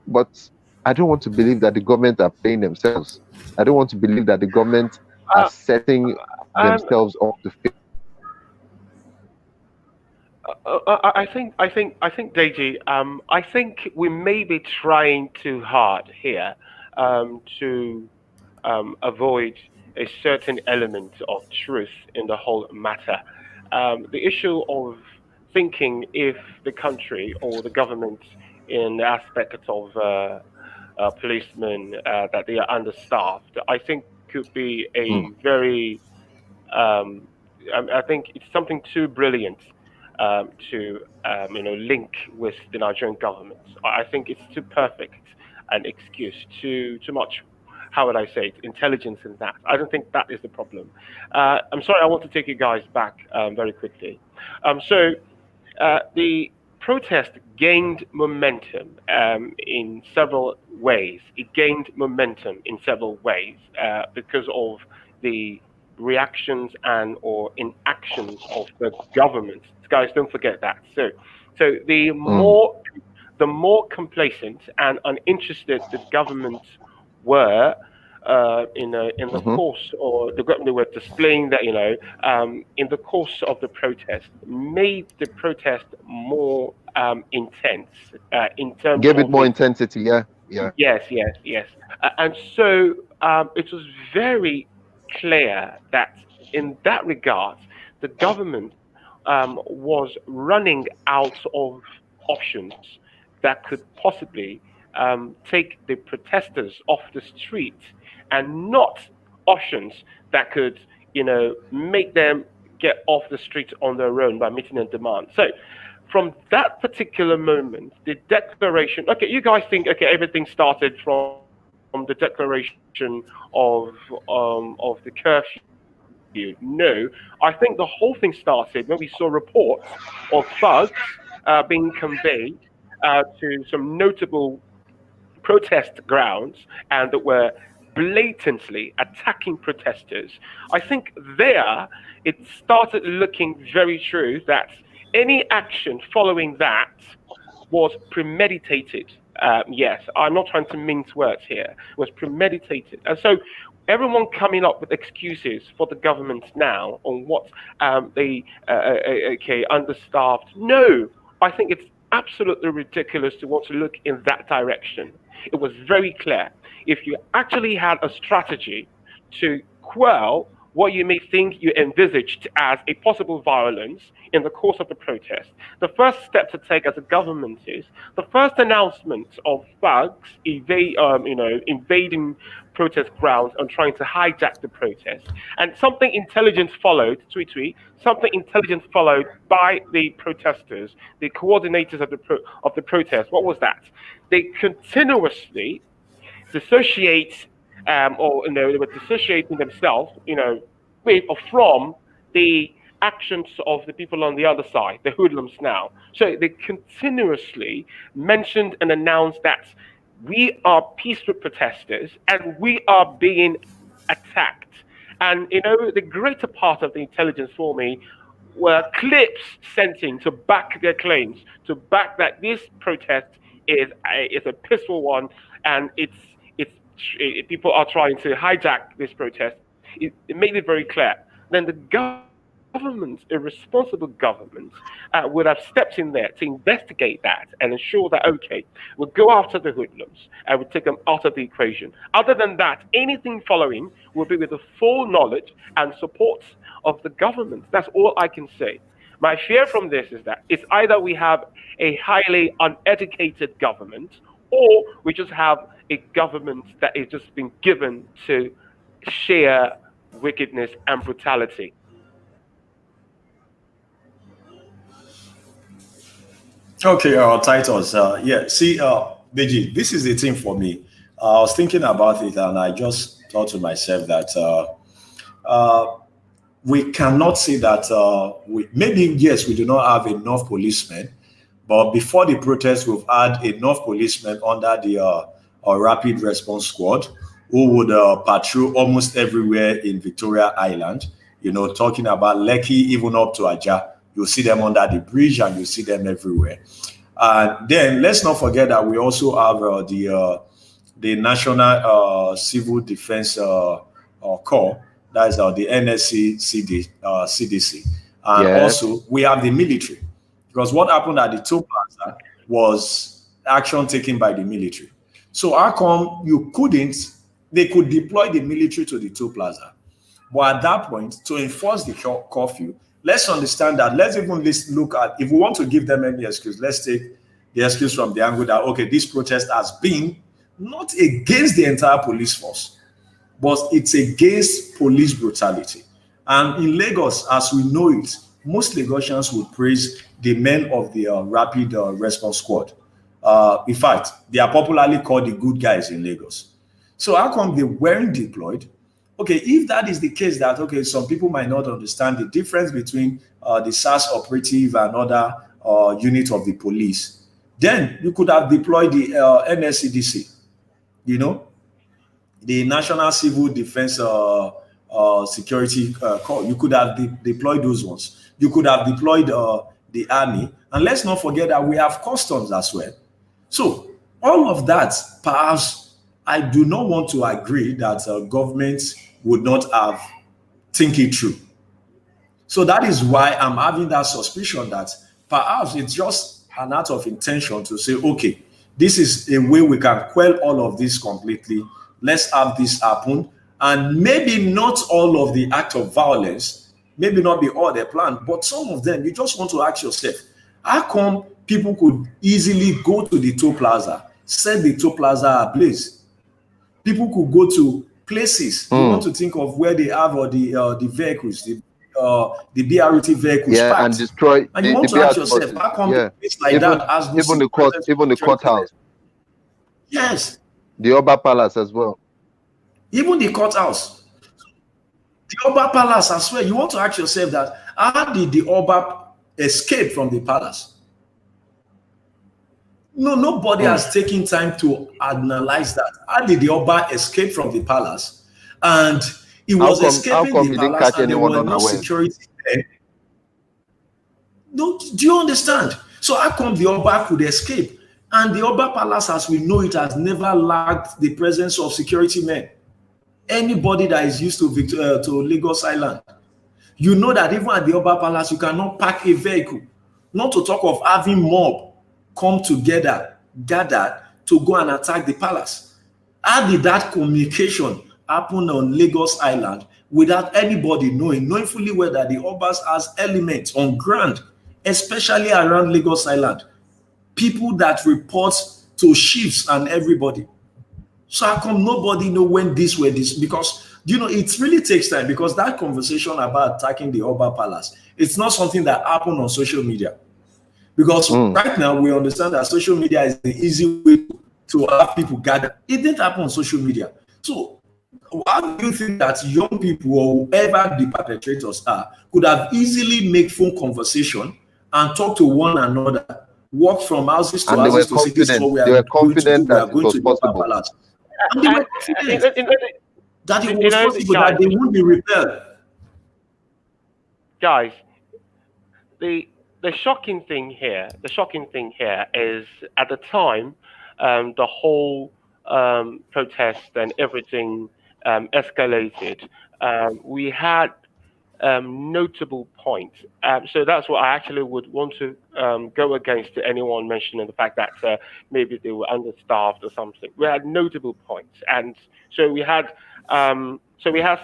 but I don't want to believe that the government are playing themselves. I don't want to believe that the government are Uh, setting um, themselves up to fail. I think, Deji. I think we may be trying too hard here to avoid a certain element of truth in the whole matter. The issue of thinking if the country or the government, in the aspect of policemen, that they are understaffed, I think could be Mm, a very I think it's something too brilliant to link with the Nigerian government. I think it's too perfect an excuse, too much. How would I say it? Intelligence in that. I don't think that is the problem. I'm sorry. I want to take you guys back very quickly. The protest gained momentum in several ways. It gained momentum in several ways because of the reactions and or inactions of the government. Guys, don't forget that. So mm, the more complacent and uninterested the government were in the mhm. course, or they were displaying that in the course of the protest, made the protest more intense in terms Give it of more its. intensity. Yeah, yeah. Yes, yes, yes. And so it was very clear that in that regard, the government was running out of options that could possibly take the protesters off the street, and not options that could, make them get off the street on their own by meeting a demand. So from that particular moment, the declaration. Okay, you guys think okay everything started from the declaration of the curfew? No, I think the whole thing started when we saw reports of thugs being conveyed to some notable protest grounds and that were blatantly attacking protesters. I think there it started looking very true that any action following that was premeditated. Yes, I'm not trying to mince words here. It was premeditated. And so everyone coming up with excuses for the government now on what okay, understaffed. No, I think it's absolutely ridiculous to want to look in that direction. It was very clear. If you actually had a strategy to quell what you may think you envisaged as a possible violence in the course of the protest, the first step to take as a government is the first announcement of thugs invading protest grounds and trying to hijack the protest. And something intelligent followed, tweet tweet, something intelligent followed by the protesters, the coordinators of the protest. What was that? They continuously dissociate, or they were dissociating themselves, with or from the actions of the people on the other side, the hoodlums now. So they continuously mentioned and announced that we are peaceful protesters and we are being attacked. And the greater part of the intelligence for me were clips sent in to back their claims, to back that this protest is a peaceful one, and people are trying to hijack this protest. It made it very clear. Then the government, a responsible government, would have stepped in there to investigate that and ensure that, okay, we'll go after the hoodlums and we'll take them out of the equation. Other than that, anything following will be with the full knowledge and support of the government. That's all I can say. My fear from this is that it's either we have a highly uneducated government, or we just have a government that is just been given to sheer wickedness and brutality. Okay, Titus. Yeah, see, Deji, this is the thing for me. I was thinking about it, and I just thought to myself that we cannot say that maybe yes, we do not have enough policemen, but before the protest, we've had enough policemen under the rapid response squad who would patrol almost everywhere in Victoria Island. You know, talking about Lekki, even up to Aja. You see them under the bridge, and you see them everywhere. And then let's not forget that we also have the National Civil Defense Corps, that is the NSC CDC, and also we have the military, because what happened at the Toll Plaza was action taken by the military. So how come you couldn't? They could deploy the military to the Toll Plaza, but at that point, to enforce the curfew, let's understand that. Let's even look at, if we want to give them any excuse, let's take the excuse from the angle that, okay, this protest has been not against the entire police force, but it's against police brutality. And in Lagos, as we know it, most Lagosians would praise the men of the rapid response squad. In fact, they are popularly called the good guys in Lagos. So how come they weren't deployed? Okay, if that is the case, that, okay, some people might not understand the difference between the SARS operative and other unit of the police, then you could have deployed the NSCDC, you know, the National Civil Defense Security Corps. You could have deployed those ones. You could have deployed the army. And let's not forget that we have customs as well. So all of that, perhaps, I do not want to agree that governments would not have think it through. So that is why I'm having that suspicion that perhaps it's just an act of intention to say, okay, this is a way we can quell all of this completely. Let's have this happen. And maybe not all of the act of violence, maybe not be all they plan, but some of them, you just want to ask yourself, how come people could easily go to the Toll Plaza, set the Toll Plaza ablaze? People could go to places. You want to think of where they have or the vehicles, the BRT vehicles, packed, and destroy. And you want to ask yourself, how come it's like even, that? As even the courthouse. Yes. The Oba Palace as well. Even the courthouse. The Oba Palace as well. You want to ask yourself that, how did the Oba escape from the palace? No, nobody has taken time to analyze that. How did the Oba escape from the palace? And he was escaping the palace, and there were no security there. Do you understand? So how come the Oba could escape? And the Oba Palace, as we know it, has never lacked the presence of security men. Anybody that is used to Lagos Island, you know that even at the Oba Palace, you cannot park a vehicle. Not to talk of having mob come together, gather to go and attack the palace. How did that communication happen on Lagos Island without anybody knowing fully well that the Obas has elements on ground, especially around Lagos Island? People that report to chiefs and everybody. So how come nobody know when this were this? Because, you know, it really takes time, because that conversation about attacking the Oba Palace, it's not something that happened on social media. Because right now we understand that social media is the easy way to have people gather. It didn't happen on social media. So how do you think that young people, or whoever the perpetrators are, could have easily make phone conversation and talk to one another, walk from houses to houses to cities? They were confident that it was possible. And they were confident that it was possible, that they wouldn't be repelled. Guys, the the shocking thing here is at the time, the whole protest and everything escalated. We had notable points. So that's what I actually would want to go against to anyone mentioning the fact that maybe they were understaffed or something. We had notable points, and so we had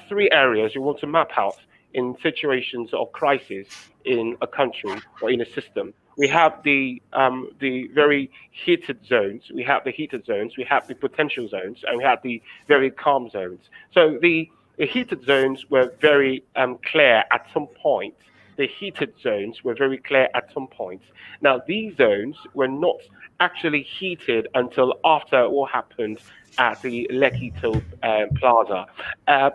three areas we want to map out in situations of crisis in a country or in a system. We have the very heated zones. We have the heated zones. We have the potential zones, and we have the very calm zones. So the heated zones were very clear at some point. The heated zones were very clear at some point. Now, these zones were not actually heated until after what happened at the Lekki Toll Plaza.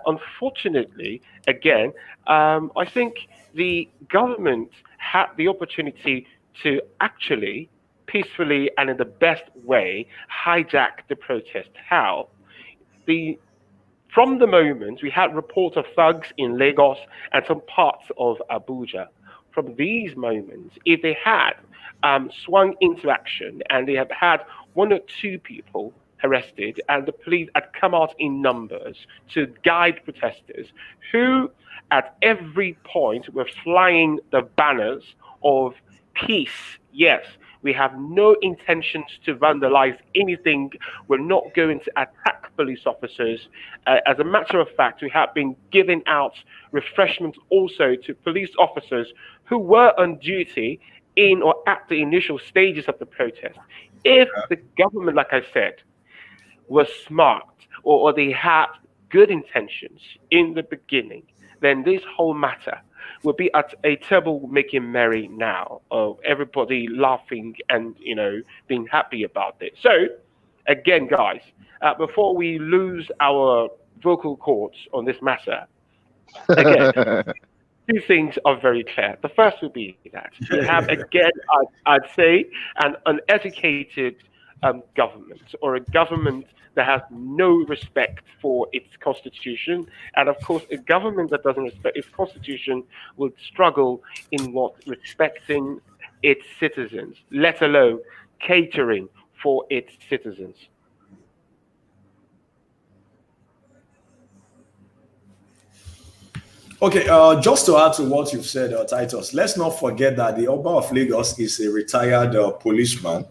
Unfortunately, again, I think the government had the opportunity to actually peacefully and in the best way hijack the protest. How? The From the moment we had reports of thugs in Lagos and some parts of Abuja, from these moments, if they had swung into action and they had had one or two people arrested and the police had come out in numbers to guide protesters who at every point were flying the banners of peace. Yes, we have no intentions to vandalize anything. We're not going to attack police officers. As a matter of fact, we have been giving out refreshments also to police officers who were on duty in or at the initial stages of the protest. If the government, like I said, was smart or they had good intentions in the beginning, then this whole matter will be at a table making merry now of everybody laughing and being happy about it. So again, guys, before we lose our vocal cords on this matter, again, two things are very clear. The first would be that we have, again, I'd say, an uneducated government, or a government that has no respect for its constitution. And of course, a government that doesn't respect its constitution will struggle in respecting its citizens, let alone catering for its citizens. Okay, just to add to what you've said, Titus, let's not forget that the Oba of Lagos is a retired policeman,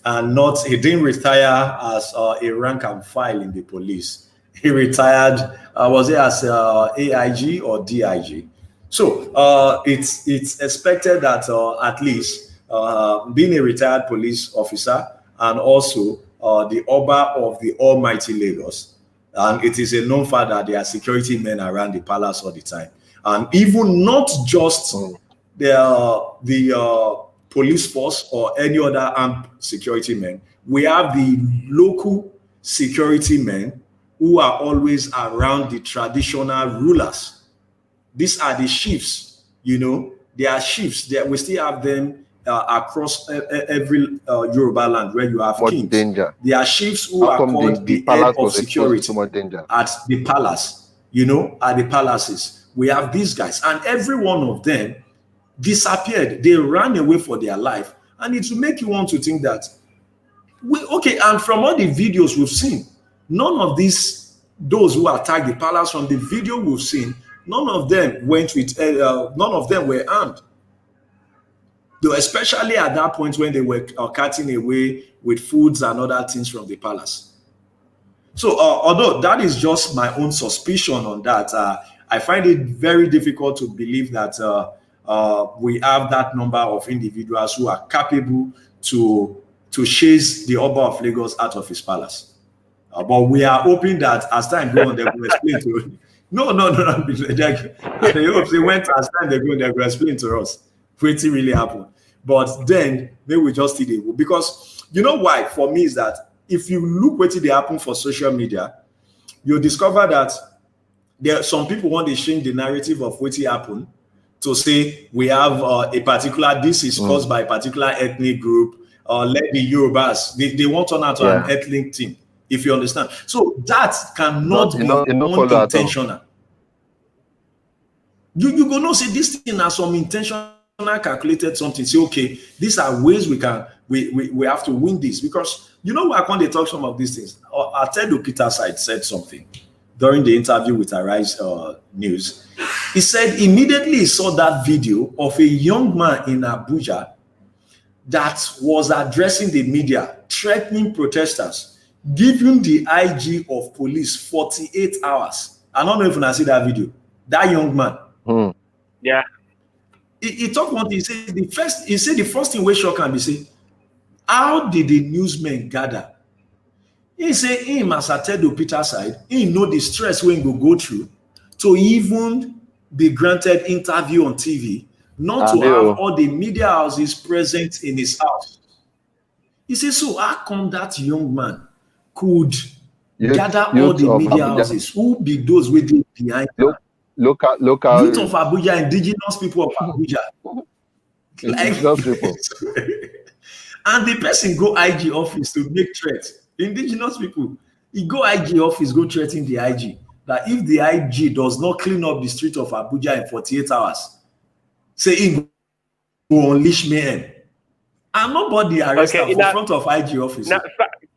and he didn't retire as a rank and file in the police. He retired, was it as AIG or DIG? So it's expected that at least being a retired police officer and also the Oba of the Almighty Lagos, and it is a known fact that there are security men around the palace all the time. And even not just the police force or any other armed security men, we have the local security men who are always around the traditional rulers. These are the chiefs, they are chiefs. We still have them across every Yoruba land where you have kings. Danger. There are chiefs who are called the head of security at the palace, at the palaces. We have these guys, and every one of them disappeared. They ran away for their life, and it will make you want to think that and from all the videos we've seen, none of those who attacked the palace, from the video we've seen, none of them none of them were armed. Though, especially at that point when they were cutting away with foods and other things from the palace. So although that is just my own suspicion on that, I find it very difficult to believe that we have that number of individuals who are capable to chase the Oba of Lagos out of his palace. But we are hoping that as time goes on, they will explain to us. No. They hope they went as time they go, they will explain to us what really happened. But then they will just see it. Because you know why? For me is that if you look what they happen for social media, you'll discover that there are some people want to change the narrative of what happened to say we have a particular, this is caused by a particular ethnic group, let the Yorubas, they want to turn out to an ethnic team, if you understand. So that cannot be unintentional. You go no say this thing has some intentional calculated something. Say, okay, these are ways we have to win this, because why can't they talk some of these things? Ted Peter side said something during the interview with Arise News. He said immediately he saw that video of a young man in Abuja that was addressing the media, threatening protesters, giving the IG of police 48 hours. I don't know if you see that video. That young man. Yeah. He talked one thing. He said the first thing we shock him, he said, how did the newsmen gather? He said him as a Ted Peter side, he know the stress when he go through to even be granted interview on TV, not to have all the media houses present in his house. He said, so how come that young man could gather all the media houses? Who be those waiting behind him? Local youth of Abuja, indigenous people of Abuja. Indigenous people. And the person go IG office to make threats. Indigenous people, he go IG office, go threaten the IG that if the IG does not clean up the street of Abuja in 48 hours, say he go unleash mayhem. And nobody arrested him in front of IG office. Thank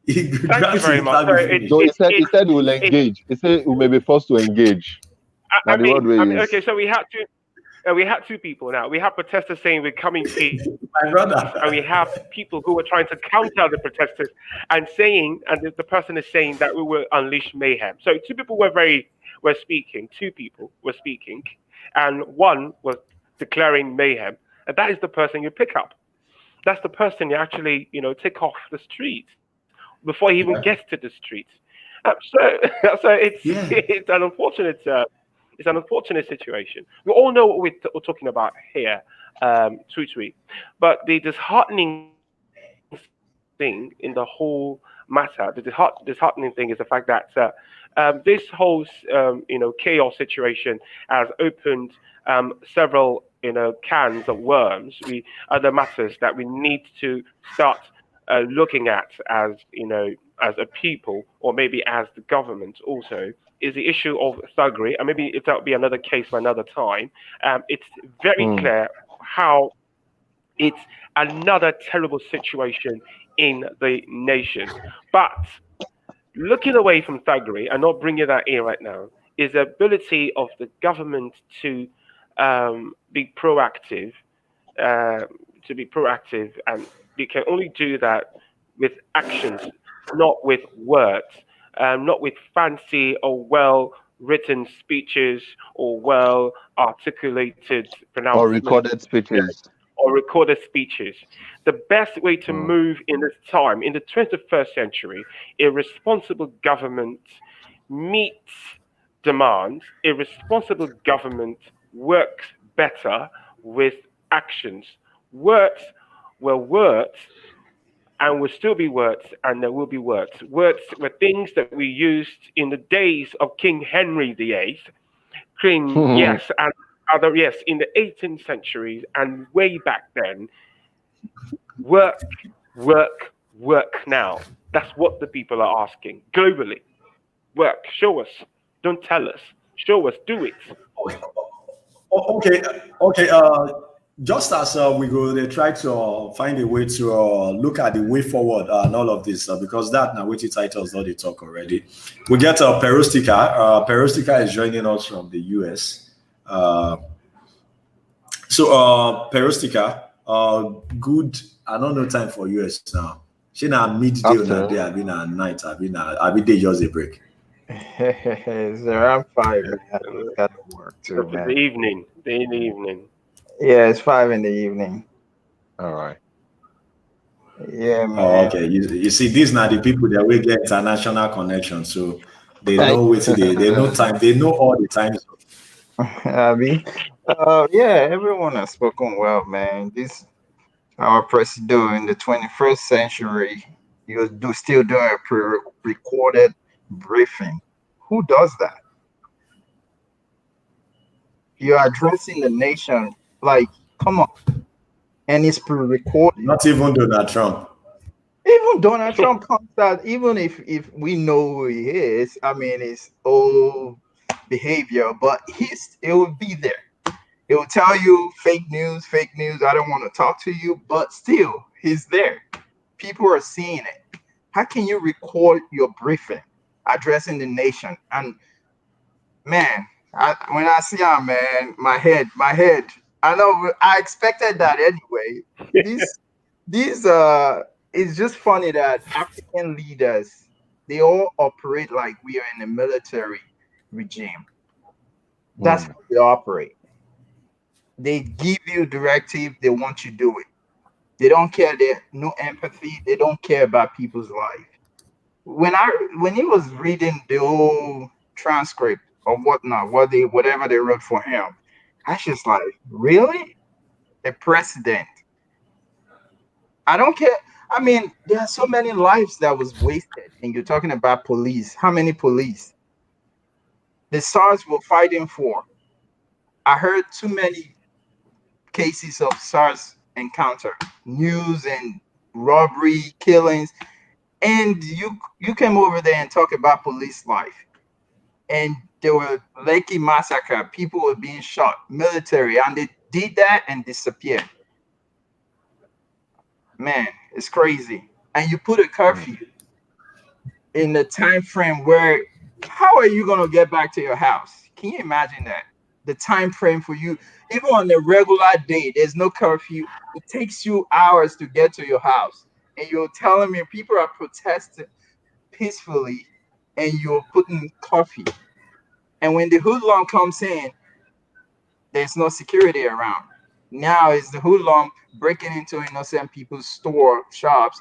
you very much. He said we'll engage. He said we may be forced to engage. Okay, so we had two people now. We have protesters saying we're coming to my brother, and we have people who are trying to counter the protesters and the person is saying that we will unleash mayhem. So two people were speaking, and one was declaring mayhem, and that is the person you pick up. That's the person you actually, take off the street before he even gets to the street. So it's an unfortunate. It's an unfortunate situation. We all know what we're talking about here, Tutui. But the disheartening thing in the whole matter, the disheartening thing is the fact that this whole, chaos situation has opened several, cans of worms. Other matters that we need to start looking at as a people, or maybe as the government also, is the issue of thuggery, and maybe that'll be another case for another time. It's very clear how it's another terrible situation in the nation. But looking away from thuggery and not bringing that in right now is the ability of the government to be proactive, and we can only do that with actions, not with words. Not with fancy or well-written speeches or well-articulated pronouncements. Or recorded speeches. The best way to move in this time, in the 21st century, a responsible government meets demands. A responsible government works better with actions. Words were words, and will still be words, and there will be words. Words were things that we used in the days of King Henry VIII, and other, in the 18th century and way back then. Work, work, work now. That's what the people are asking globally. Work, show us. Don't tell us. Show us, do it. Okay. Just as we go, they try to find a way to look at the way forward and all of this, because that now which titles not they talk already. We get Perustica. Perustica is joining us from the US. Perustica, good. I don't know time for US now. She now midday on a day. I've been at night. I've been day just a break. It's around 5. Got to work too, man. The evening. Yeah, it's 5 in the evening. All right. Yeah, man. Oh, okay. You see, these now the people that will get international connection, so they know they know time. They know all the time. Abby. Yeah, everyone has spoken well, man. This our president in the 21st century. You're still doing a pre-recorded briefing. Who does that? You're addressing the nation. Like, come on. And it's pre-recorded. Not even Donald Trump. Even Donald Trump comes out, even if we know who he is, I mean, his old behavior, but it will be there. It will tell you fake news, fake news. I don't want to talk to you, but still, he's there. People are seeing it. How can you record your briefing addressing the nation? And man, when I see him, man, my head. I know I expected that anyway. These it's just funny that African leaders, they all operate like we are in a military regime. That's how they operate. They give you directive, they want you to do it. They don't care, they no empathy, they don't care about people's life. When he was reading the whole transcript or whatnot, whatever they wrote for him, I was just like, really? A president? I don't care. I mean, there are so many lives that was wasted, and you're talking about police. How many police? The SARS were fighting for. I heard too many cases of SARS encounter, news and robbery, killings, and you came over there and talk about police life. And there were Lakey massacre, people were being shot, military, and they did that and disappeared. Man, it's crazy. And you put a curfew in the time frame where how are you gonna get back to your house? Can you imagine that? The time frame for you, even on a regular day, there's no curfew. It takes you hours to get to your house. And you're telling me people are protesting peacefully and you're putting curfew. And when the hoodlum comes in, there's no security around. Now it's the hoodlum breaking into innocent people's shops.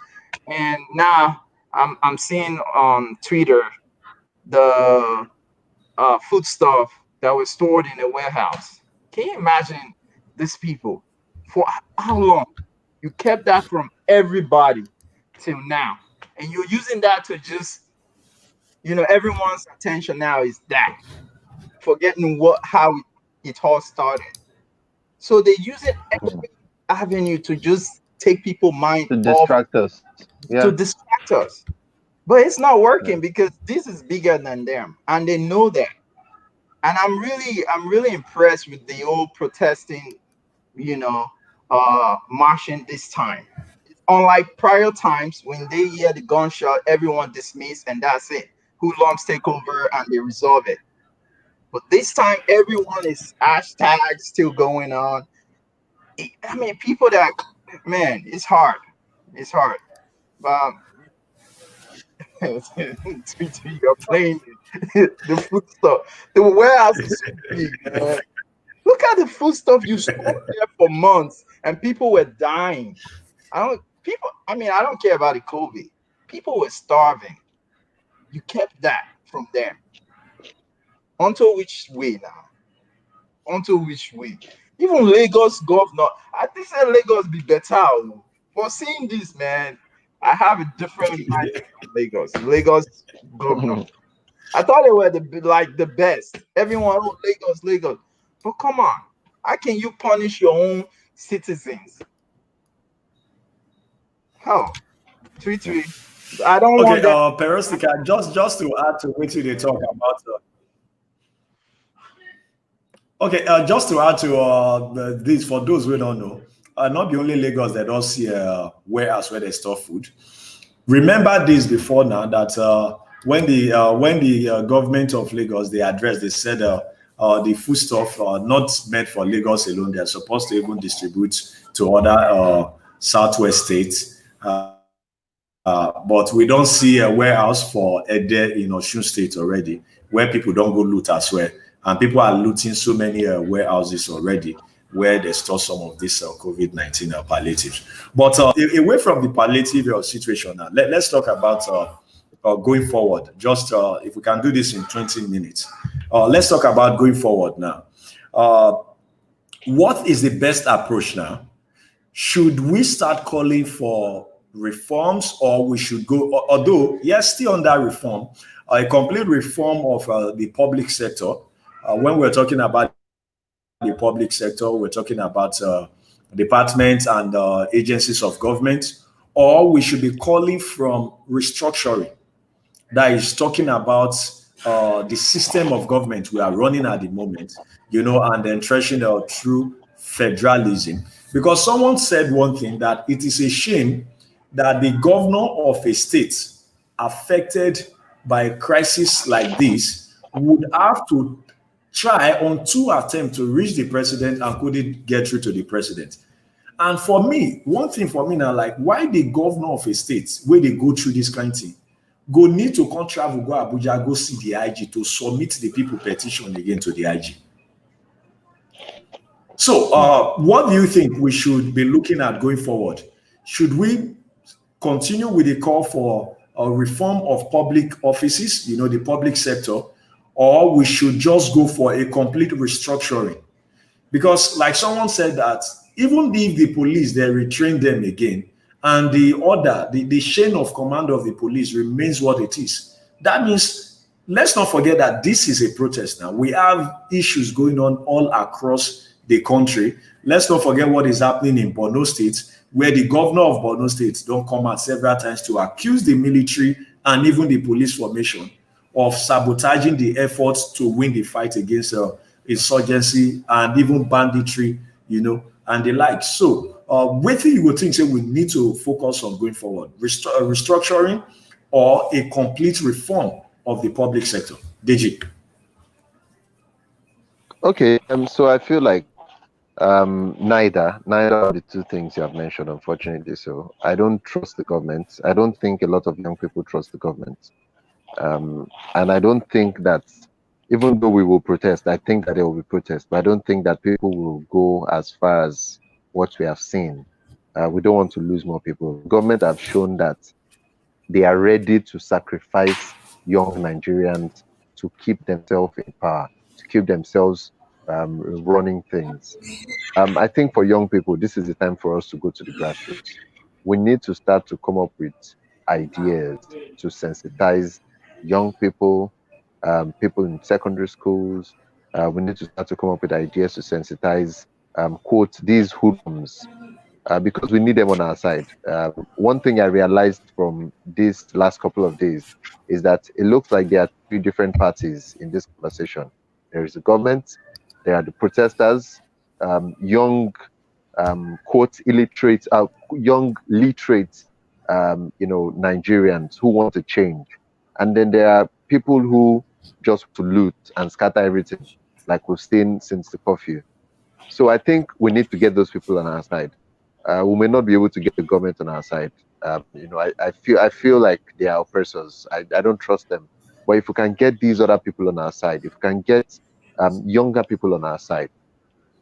And now I'm seeing on Twitter the foodstuff that was stored in a warehouse. Can you imagine these people? For how long? You kept that from everybody till now. And you're using that to just, everyone's attention now is that. Forgetting how it all started. So they use it every avenue to just take people's mind To off, distract us. to Yeah. distract us. But it's not working because this is bigger than them, and they know that. And I'm really impressed with the old protesting, you know, marching this time. Unlike prior times when they hear the gunshot, everyone dismissed and that's it. Hoodlums take over and they resolve it. But this time, everyone is hashtag still going on. I mean, people that, man, it's hard. It's hard. Um, you're playing the food stuff. The warehouse is so big, man. Look at the food stuff you stored there for months, and people were dying. I don't care about the COVID. People were starving. You kept that from them. Until which way now? Until which way? Even Lagos governor, I think say Lagos be better. Oh. For seeing this, man, I have a different mindset on Lagos. Lagos governor. I thought they were the best. Everyone, oh, Lagos, Lagos. But come on, how can you punish your own citizens? How? Tweet. I don't Okay, want that. Perostica, just to add to what they talk about. Okay, just to add to this, for those who don't know, not the only Lagos that don't see a warehouse where they store food. Remember this before now that when the government of Lagos they addressed, they said the food stuff not meant for Lagos alone. They're supposed to even distribute to other southwest states. But we don't see a warehouse for Ede in Osun State already, where people don't go loot as well. And people are looting so many warehouses already where they store some of this COVID-19 palliatives. But away from the palliative situation now, let's talk about going forward. Just if we can do this in 20 minutes. Let's talk about going forward now. What is the best approach now? Should we start calling for reforms, or we should go, although, yes, still on that reform, a complete reform of the public sector? When we're talking about the public sector, we're talking about departments and agencies of government, or we should be calling from restructuring, that is talking about the system of government we are running at the moment, and then threshing out through federalism. Because someone said one thing, that it is a shame that the governor of a state affected by a crisis like this would have to try on 2 attempts to reach the president and couldn't get through to the president. And for me, one thing for me now, like, why the governor of a state, where they go through this kind of thing, go need to come travel, go Abuja, go see the IG to submit the people petition again to the IG. So what do you think we should be looking at going forward? Should we continue with the call for a reform of public offices, the public sector, or we should just go for a complete restructuring? Because like someone said, that even if the police, they retrain them again, and the order, the chain of command of the police remains what it is, that means, let's not forget that this is a protest now. We have issues going on all across the country. Let's not forget what is happening in Ondo State, where the governor of Ondo State don't come out several times to accuse the military and even the police formation of sabotaging the efforts to win the fight against insurgency and even banditry, and the like. So, what do you would think say we need to focus on going forward? Restructuring or a complete reform of the public sector? DG. Okay, so I feel like neither of the two things you have mentioned, unfortunately. So I don't trust the government. I don't think a lot of young people trust the government. And I don't think that, even though we will protest, I think that there will be protests, but I don't think that people will go as far as what we have seen. We don't want to lose more people. The government have shown that they are ready to sacrifice young Nigerians to keep themselves in power, to keep themselves running things. I think for young people, this is the time for us to go to the grassroots. We need to start to come up with ideas to sensitize young people, people in secondary schools. We need to start to come up with ideas to sensitize, quote, these hoodlums, because we need them on our side. One thing I realized from this last couple of days is that it looks like there are 3 different parties in this conversation. There is the government, there are the protesters, young, quote, illiterate, young literate, Nigerians who want to change. And then there are people who just to loot and scatter everything, like we've seen since the curfew. So I think we need to get those people on our side. We may not be able to get the government on our side. I feel like they are oppressors. I don't trust them. But if we can get these other people on our side, if we can get younger people on our side,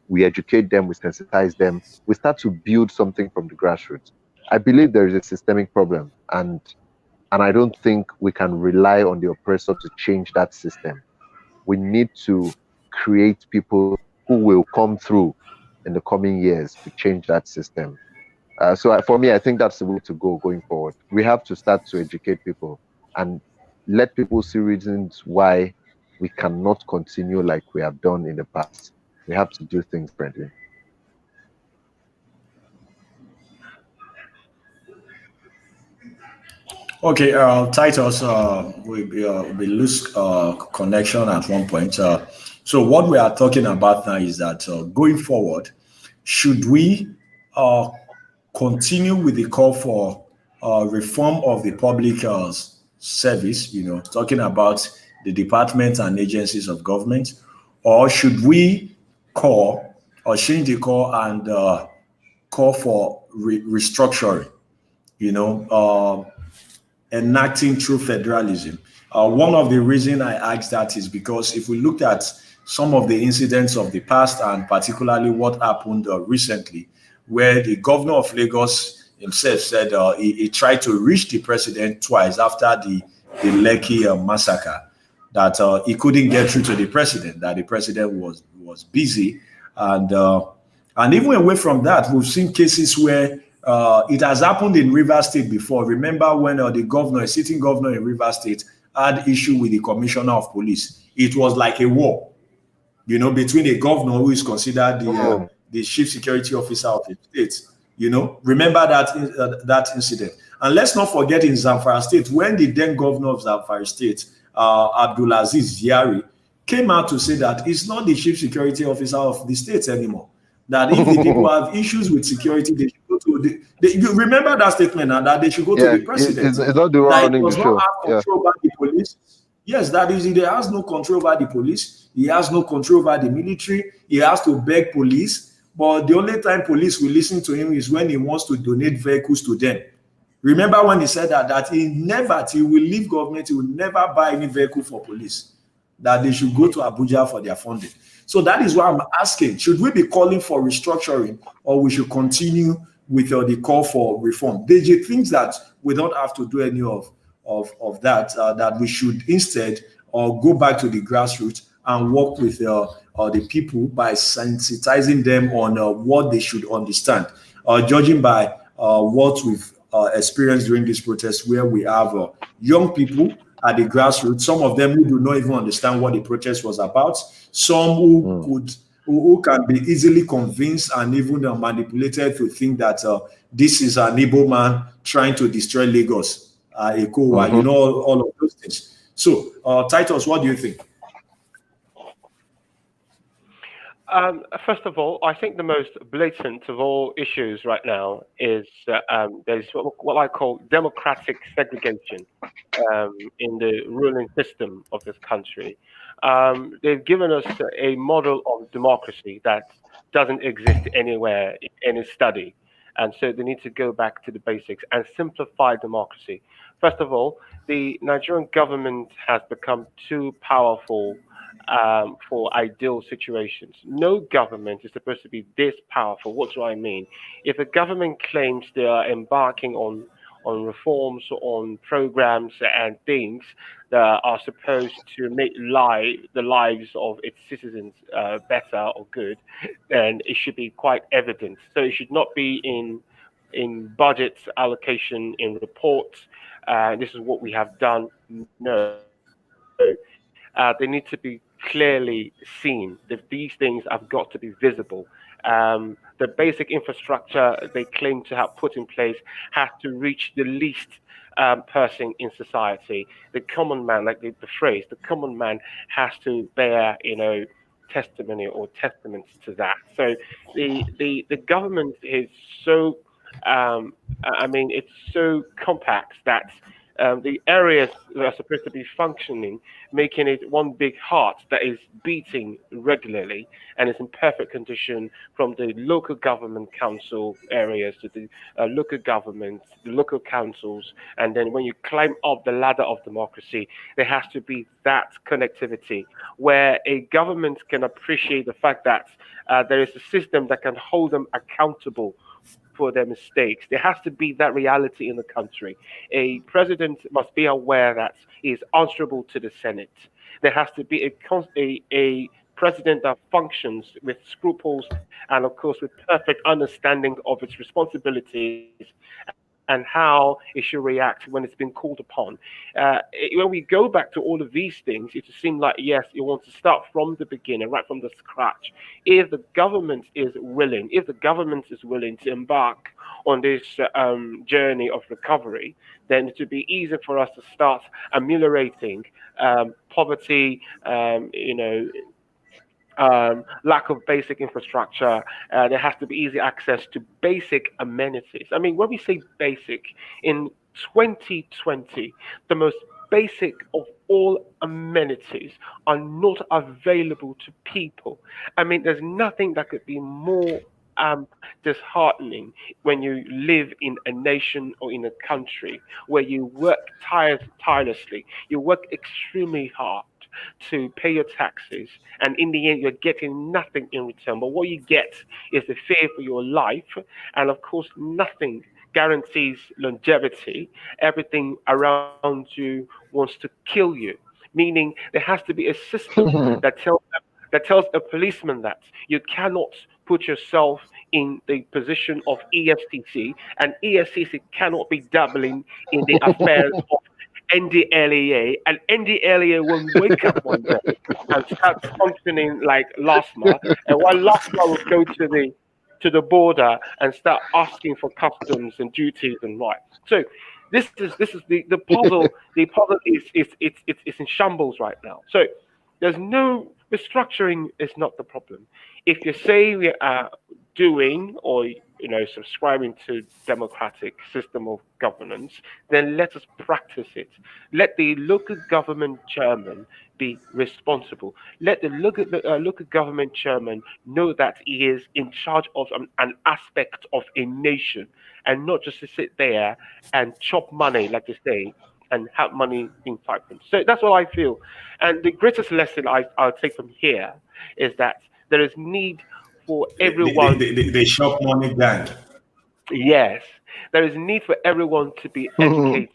we educate them, we sensitize them, we start to build something from the grassroots. I believe there is a systemic problem, and I don't think we can rely on the oppressor to change that system. We need to create people who will come through in the coming years to change that system. For me, I think that's the way to go going forward. We have to start to educate people and let people see reasons why we cannot continue like we have done in the past. We have to do things differently. Okay, Titus, we lose connection at one point. So what we are talking about now is that going forward, should we continue with the call for reform of the public service, talking about the departments and agencies of government, or should we call or change the call and call for restructuring, enacting true federalism? One of the reasons I asked that is because if we looked at some of the incidents of the past, and particularly what happened recently, where the governor of Lagos himself said he tried to reach the president twice after the Lekki massacre, that he couldn't get through to the president, that the president was busy. And even away from that, we've seen cases where it has happened in Rivers State before. Remember when the sitting governor in Rivers State had issue with the commissioner of police? It was like a war, between a governor who is considered the chief security officer of the state. Remember that incident. And let's not forget in Zamfara State, when the then governor of Zamfara State, Abdulaziz Yari, came out to say that it's not the chief security officer of the state anymore. That if the people have issues with security, they should go to you remember that statement now, that they should go to Yeah, the president. it's not the one That he running the does not show. have Yeah. control over the police. Yes, that is, he has no control over the police. He has no control over the military. He has to beg police. But the only time police will listen to him is when he wants to donate vehicles to them. Remember when he said that he will leave government, he will never buy any vehicle for police, that they should go to Abuja for their funding. So that is why I'm asking, should we be calling for restructuring, or we should continue with the call for reform? Deji thinks that we don't have to do any of that, that we should instead go back to the grassroots and work with the people by sensitizing them on what they should understand. Judging by what we've experienced during this protest, where we have young people at the grassroots, some of them who do not even understand what the protest was about, some who can be easily convinced and even manipulated to think that this is an Igbo man trying to destroy Lagos, Ekowa, you know, all of those things. So, Titus, what do you think? First of all, I think the most blatant of all issues right now is there's what I call democratic segregation in the ruling system of this country. They've given us a model of democracy that doesn't exist anywhere in any study. And so they need to go back to the basics and simplify democracy. First of all, the Nigerian government has become too powerful for ideal situations. No government is supposed to be this powerful. What do I mean? If a government claims they are embarking on reforms, on programs and things that are supposed to make the lives of its citizens better or good, then it should be quite evident. So it should not be in budgets allocation, in reports. This is what we have done. No, they need to be clearly seen. These things have got to be visible. The basic infrastructure they claim to have put in place has to reach the least person in society. The common man, like the phrase, the common man has to bear, testimony or testaments to that. So the government is so it's so compact that the areas that are supposed to be functioning, making it one big heart that is beating regularly and is in perfect condition, from the local government council areas to the local governments, the local councils, and then when you climb up the ladder of democracy, there has to be that connectivity where a government can appreciate the fact that there is a system that can hold them accountable for their mistakes. There has to be that reality in the country. A president must be aware that he is answerable to the Senate. There has to be a president that functions with scruples and, of course, with perfect understanding of its responsibilities and how it should react when it's been called upon. When we go back to all of these things, it seems like, yes, you want to start from the beginning, right from the scratch. If the government is willing to embark on this journey of recovery, then it would be easier for us to start ameliorating poverty, lack of basic infrastructure. There has to be easy access to basic amenities. I mean, when we say basic, in 2020, the most basic of all amenities are not available to people. I mean, there's nothing that could be more disheartening when you live in a nation or in a country where you work tirelessly, you work extremely hard to pay your taxes, and in the end, you're getting nothing in return. But what you get is the fear for your life, and of course, nothing guarantees longevity. Everything around you wants to kill you, meaning there has to be a system that tells a policeman that you cannot put yourself in the position of EFCC, and EFCC cannot be dabbling in the affairs of NDLEA, and NDLEA will wake up one day and start functioning like LASMA, and while LASMA will go to the border and start asking for customs and duties and rights. So This is the puzzle. The puzzle is in shambles right now. So there's no restructuring is not the problem. If you say we are doing or subscribing to democratic system of governance, then let us practice it. Let the local government chairman be responsible. Let the local government chairman know that he is in charge of an aspect of a nation, and not just to sit there and chop money, like they say, and have money being siphoned. So that's what I feel. And the greatest lesson I'll take from here is that there is need for everyone. The shop money gang. Yes, there is need for everyone to be educated.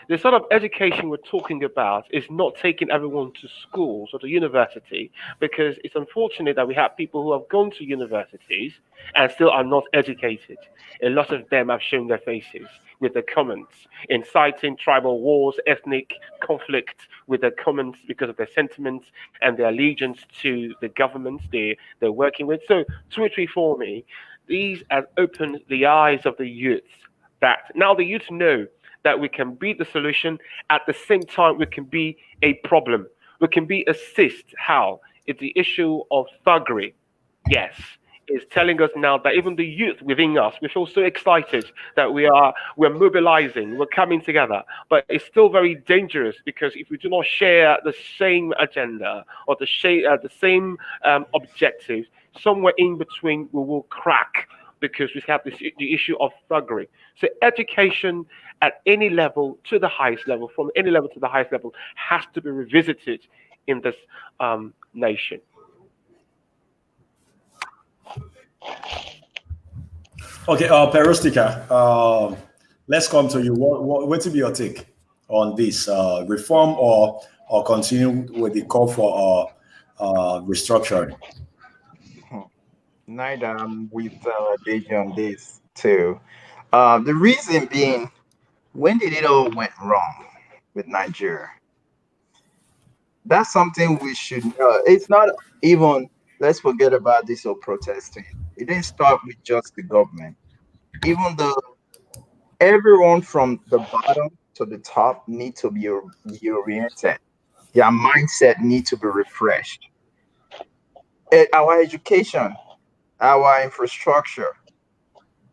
The sort of education we're talking about is not taking everyone to schools or to university, because it's unfortunate that we have people who have gone to universities and still are not educated. A lot of them have shown their faces with their comments, inciting tribal wars, ethnic conflict, with their comments because of their sentiments and their allegiance to the governments they're working with. So, Twittery for me, these have opened the eyes of the youth, that now the youth know that we can be the solution. At the same time, we can be a problem. We can be a cyst. How? It's the issue of thuggery. Yes, is telling us now that even the youth within us, we feel so excited that we're mobilizing, we're coming together. But it's still very dangerous, because if we do not share the same agenda or the same objectives, somewhere in between we will crack, because we have the issue of thuggery. So education at any level to the highest level, from any level to the highest level, has to be revisited in this nation. Okay, Perustica, let's come to you. What will be your take on this reform or continue with the call for restructuring? Neither, I'm with Deji on this too. The reason being, when did it all went wrong with Nigeria? That's something we should know. It's not even, let's forget about this whole protesting. It didn't start with just the government. Even though everyone from the bottom to the top need to be reoriented. Their mindset need to be refreshed. Our education, our infrastructure,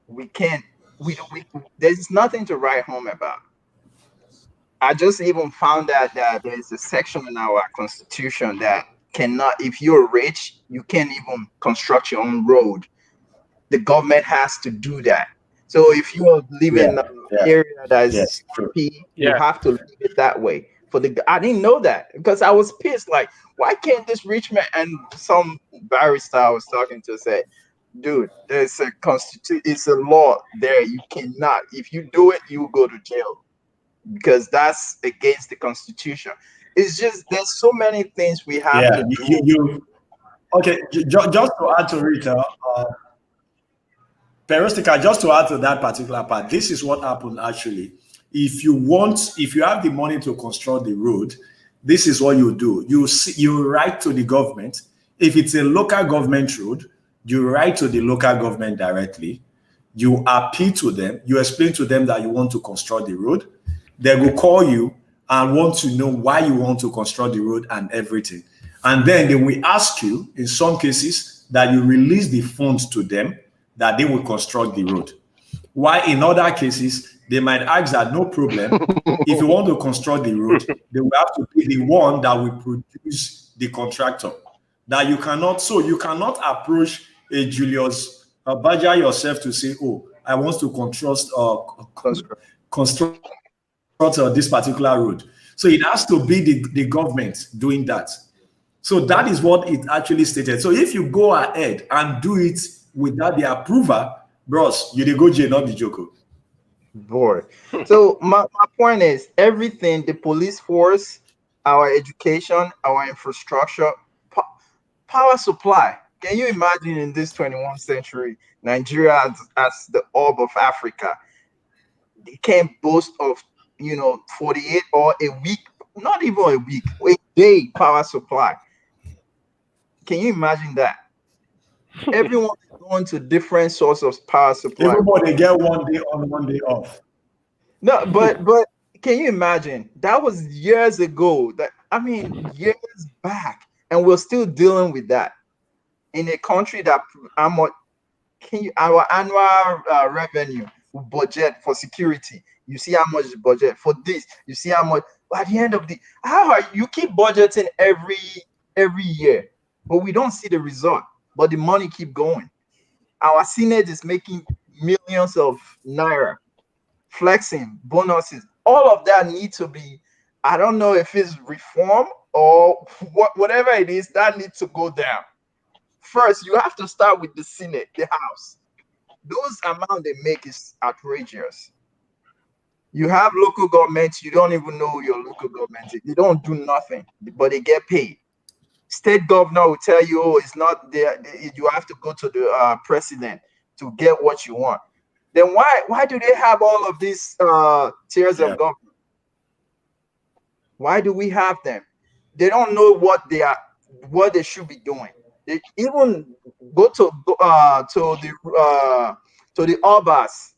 we can't we there's nothing to write home about. I just even found out that there's a section in our constitution that cannot, if you're rich, you can't even construct your own road. The government has to do that. So if you are living Yeah, in an yeah, area that is yes, true. sleepy, you Yeah. have to leave it that way. I didn't know that, because I was pissed. Like, why can't this rich man, and some barrister I was talking to said, dude, there's a it's a law there. You cannot, if you do it, you will go to jail, because that's against the constitution. It's just, there's so many things we have Yeah, to do. okay, just to add to it, Peristica, just to add to that particular part, this is what happened actually. If you have the money to construct the road, this is what you do. You write to the government. If it's a local government road, you write to the local government directly. You appeal to them. You explain to them that you want to construct the road. They will call you and want to know why you want to construct the road and everything. And then they will ask you, in some cases, that you release the funds to them, that they will construct the road. While in other cases, they might ask that no problem. If you want to construct the road, they will have to be the one that will produce the contractor. That you cannot approach a Julius Baja yourself to say, oh, I want to construct this particular road. So it has to be the government doing that. So that is what it actually stated. So if you go ahead and do it without the approval, bros, you dey go jail, not the joke. Boy. So my point is, everything, the police force, our education, our infrastructure, power supply. Can you imagine in this 21st century, Nigeria as the orb of Africa, they can't boast of 48 or a week, not even a week, a day power supply. Can you imagine that? Everyone is going to different sources of power supply. Everybody get one day on, one day off. No, but can you imagine? That was years ago. That I mean, years back, and we're still dealing with that in a country that how much can you our annual revenue budget for security? You see how much is budget for this. You see how much. At the end of the, how are you keep budgeting every year, but we don't see the result. But the money keep going. Our Senate is making millions of naira flexing, bonuses, all of that need to be, I don't know if it's reform or whatever it is, that needs to go down. First, you have to start with the Senate, the House. Those amount they make is outrageous. You have local governments, you don't even know your local government. They don't do nothing, but they get paid. State governor will tell you, oh, it's not there. You have to go to the president to get what you want. Then why do they have all of these tiers of Yeah. government? Why do we have them? They don't know what they should be doing. They even go to the urbas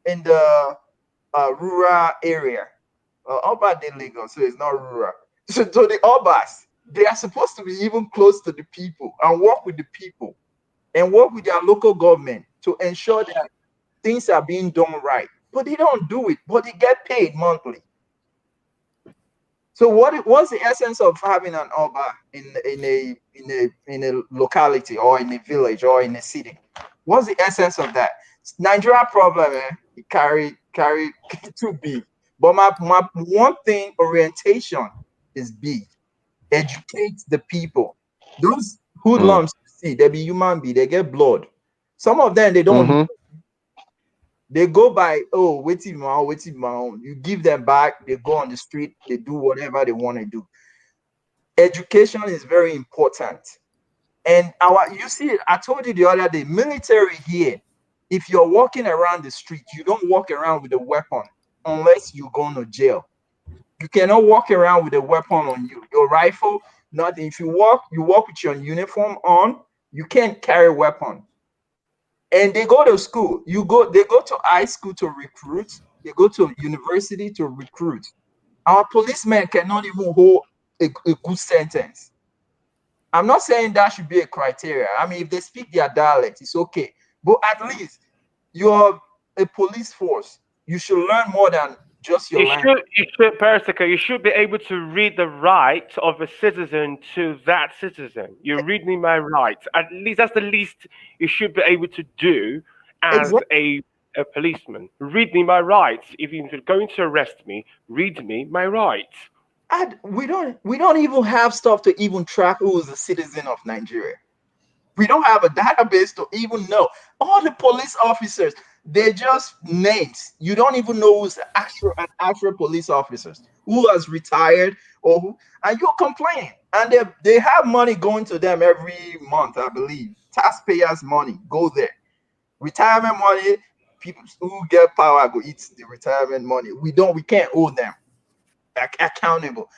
in the rural area. Urban de Lagos, so it's not rural. So to the urbas, they are supposed to be even close to the people and work with the people and work with their local government to ensure that things are being done right. But they don't do it. But they get paid monthly. So what's the essence of having an Oba in a locality or in a village or in a city? What's the essence of that? Nigeria problem, it carry too big. But my one thing orientation is big. Educate the people. Those Mm. hoodlums you see, they be human being, they get blood. Some of them they don't, Mm-hmm. they go by, oh, waiting my. You give them back, they go on the street, they do whatever they want to do. Education is very important. And you see, I told you the other day, military here, if you're walking around the street, you don't walk around with a weapon unless you go to jail. You cannot walk around with a weapon on you. Your rifle, nothing. If you walk with your uniform on, you can't carry a weapon. And they go to school. They go to high school to recruit. They go to university to recruit. Our policemen cannot even hold a good sentence. I'm not saying that should be a criteria. I mean, if they speak their dialect, it's okay. But at least you're a police force. You should learn more than just your language. Peristica, you should be able to read the right of a citizen to that citizen. You read me my rights. At least that's the least you should be able to do as Exactly. a policeman. Read me my rights. If you're going to arrest me, read me my rights. We don't even have stuff to even track who is a citizen of Nigeria. We don't have a database to even know. All the police officers, they're just names. You don't even know who's actual police officers, who has retired or who, and you're complaining. And they have money going to them every month, I believe. Taxpayers' money go there. Retirement money, people who get power go eat the retirement money. We can't hold them accountable.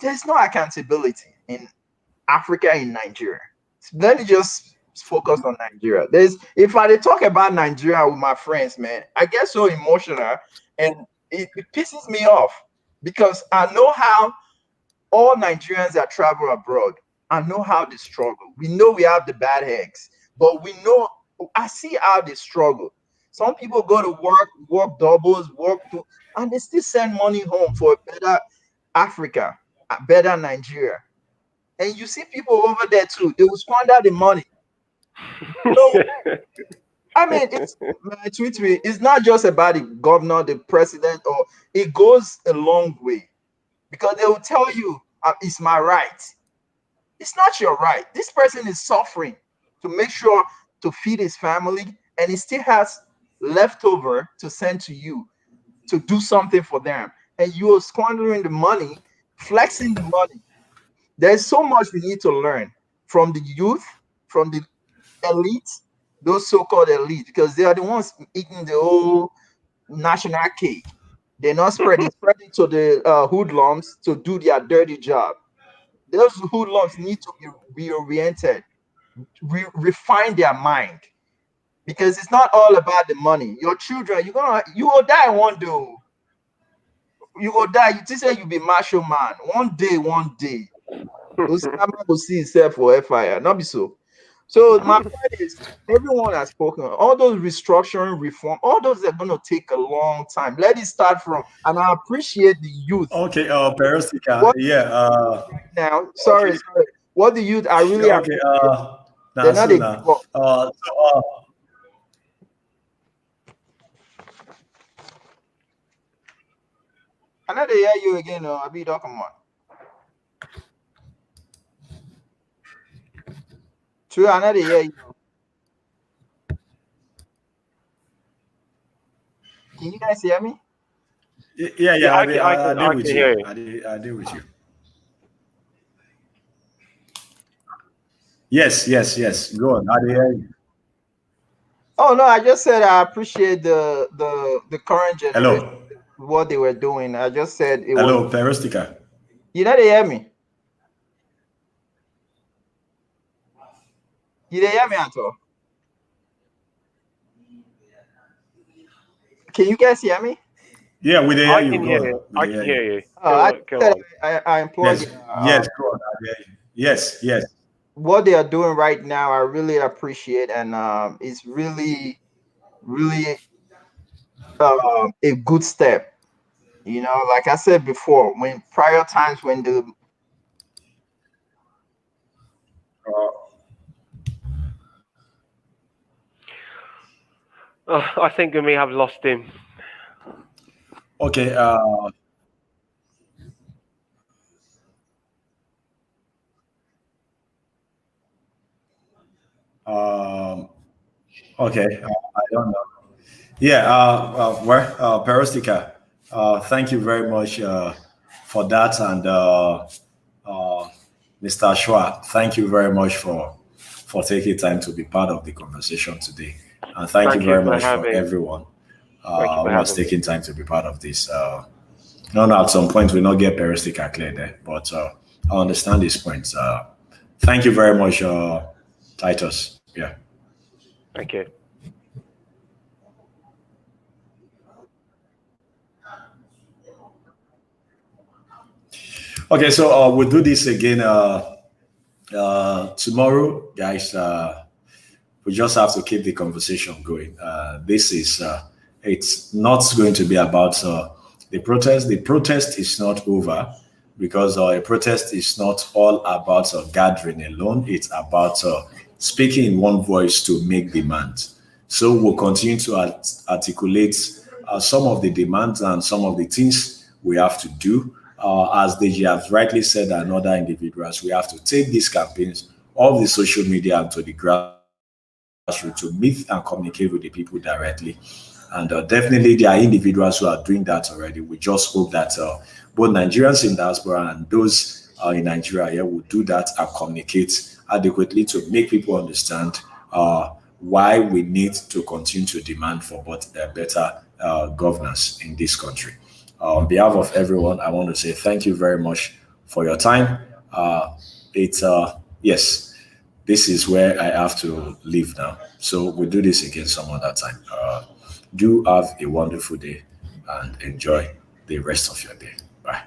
There's no accountability in Africa, in Nigeria. Let me just focus on Nigeria. There's if I talk about Nigeria with my friends, man, I get so emotional and it pisses me off because I know how all Nigerians that travel abroad, I know how they struggle. We know we have the bad eggs, but we know I see how they struggle. Some people go to work doubles, and they still send money home for a better Africa, a better Nigeria. And you see people over there too, they will squander the money. So I mean, it's not just about the governor, the president, or it goes a long way because they will tell you it's my right. It's not your right. This person is suffering to make sure to feed his family, and he still has leftover to send to you to do something for them, and you are squandering the money, flexing the money. There's so much we need to learn from the youth, from the elite, those so-called elite, because they are the ones eating the whole national cake. They're not spreading, spreading to the hoodlums to do their dirty job. Those hoodlums need to be reoriented, refine their mind. because it's not all about the money. Your children, you will die one day. Oh. You will die. You just say you be martial man. One day. Osama will see himself for fire. Not be so. So my point is, everyone has spoken. All those restructuring reform, all those are going to take a long time. Let it start from, and I appreciate the youth. Okay, Perestica, What yeah. now? Sorry. What the youth? I really Okay, appreciate. They're not a give up. I know they hear you again. I'll be talking on. True, I know they hear you. Can you guys hear me? Yeah, I can hear you. I deal with you. Yes. Go on. I hear you. Oh no, I just said I appreciate the current generation, Hello. what they were doing. I just said it Hello, was. Perestica. You know they hear me. You they hear me at all? Can you guys hear me? Yeah, we hear I you. can hear you. I can hear you. I employ. Yes, go on. I hear you. Yes. What they are doing right now, I really appreciate, and it's really a good step. You know, like I said before, when prior times when the I think we may have lost him. Okay. Okay. I don't know. Yeah. Perestica. Thank you very much for that, and Mr. Shua, thank you very much for taking time to be part of the conversation today, and thank you very much for everyone who has taken time to be part of this. No, at some point we'll not get Perestica clear there, but I understand these points. Thank you very much, Titus. Yeah. Thank you. Okay, so we'll do this again tomorrow, guys. We just have to keep the conversation going. This is it's not going to be about the protest. The protest is not over because a protest is not all about gathering alone. It's about speaking in one voice to make demands. So we'll continue to articulate some of the demands and some of the things we have to do. As they have rightly said, and other individuals, we have to take these campaigns off the social media and to the grassroots to meet and communicate with the people directly. And definitely there are individuals who are doing that already. We just hope that both Nigerians in diaspora and those in Nigeria will do that and communicate adequately to make people understand why we need to continue to demand for better governance in this country. On behalf of everyone, I want to say thank you very much for your time. Yes, this is where I have to leave now. So we'll do this again some other time. Do have a wonderful day and enjoy the rest of your day. Bye.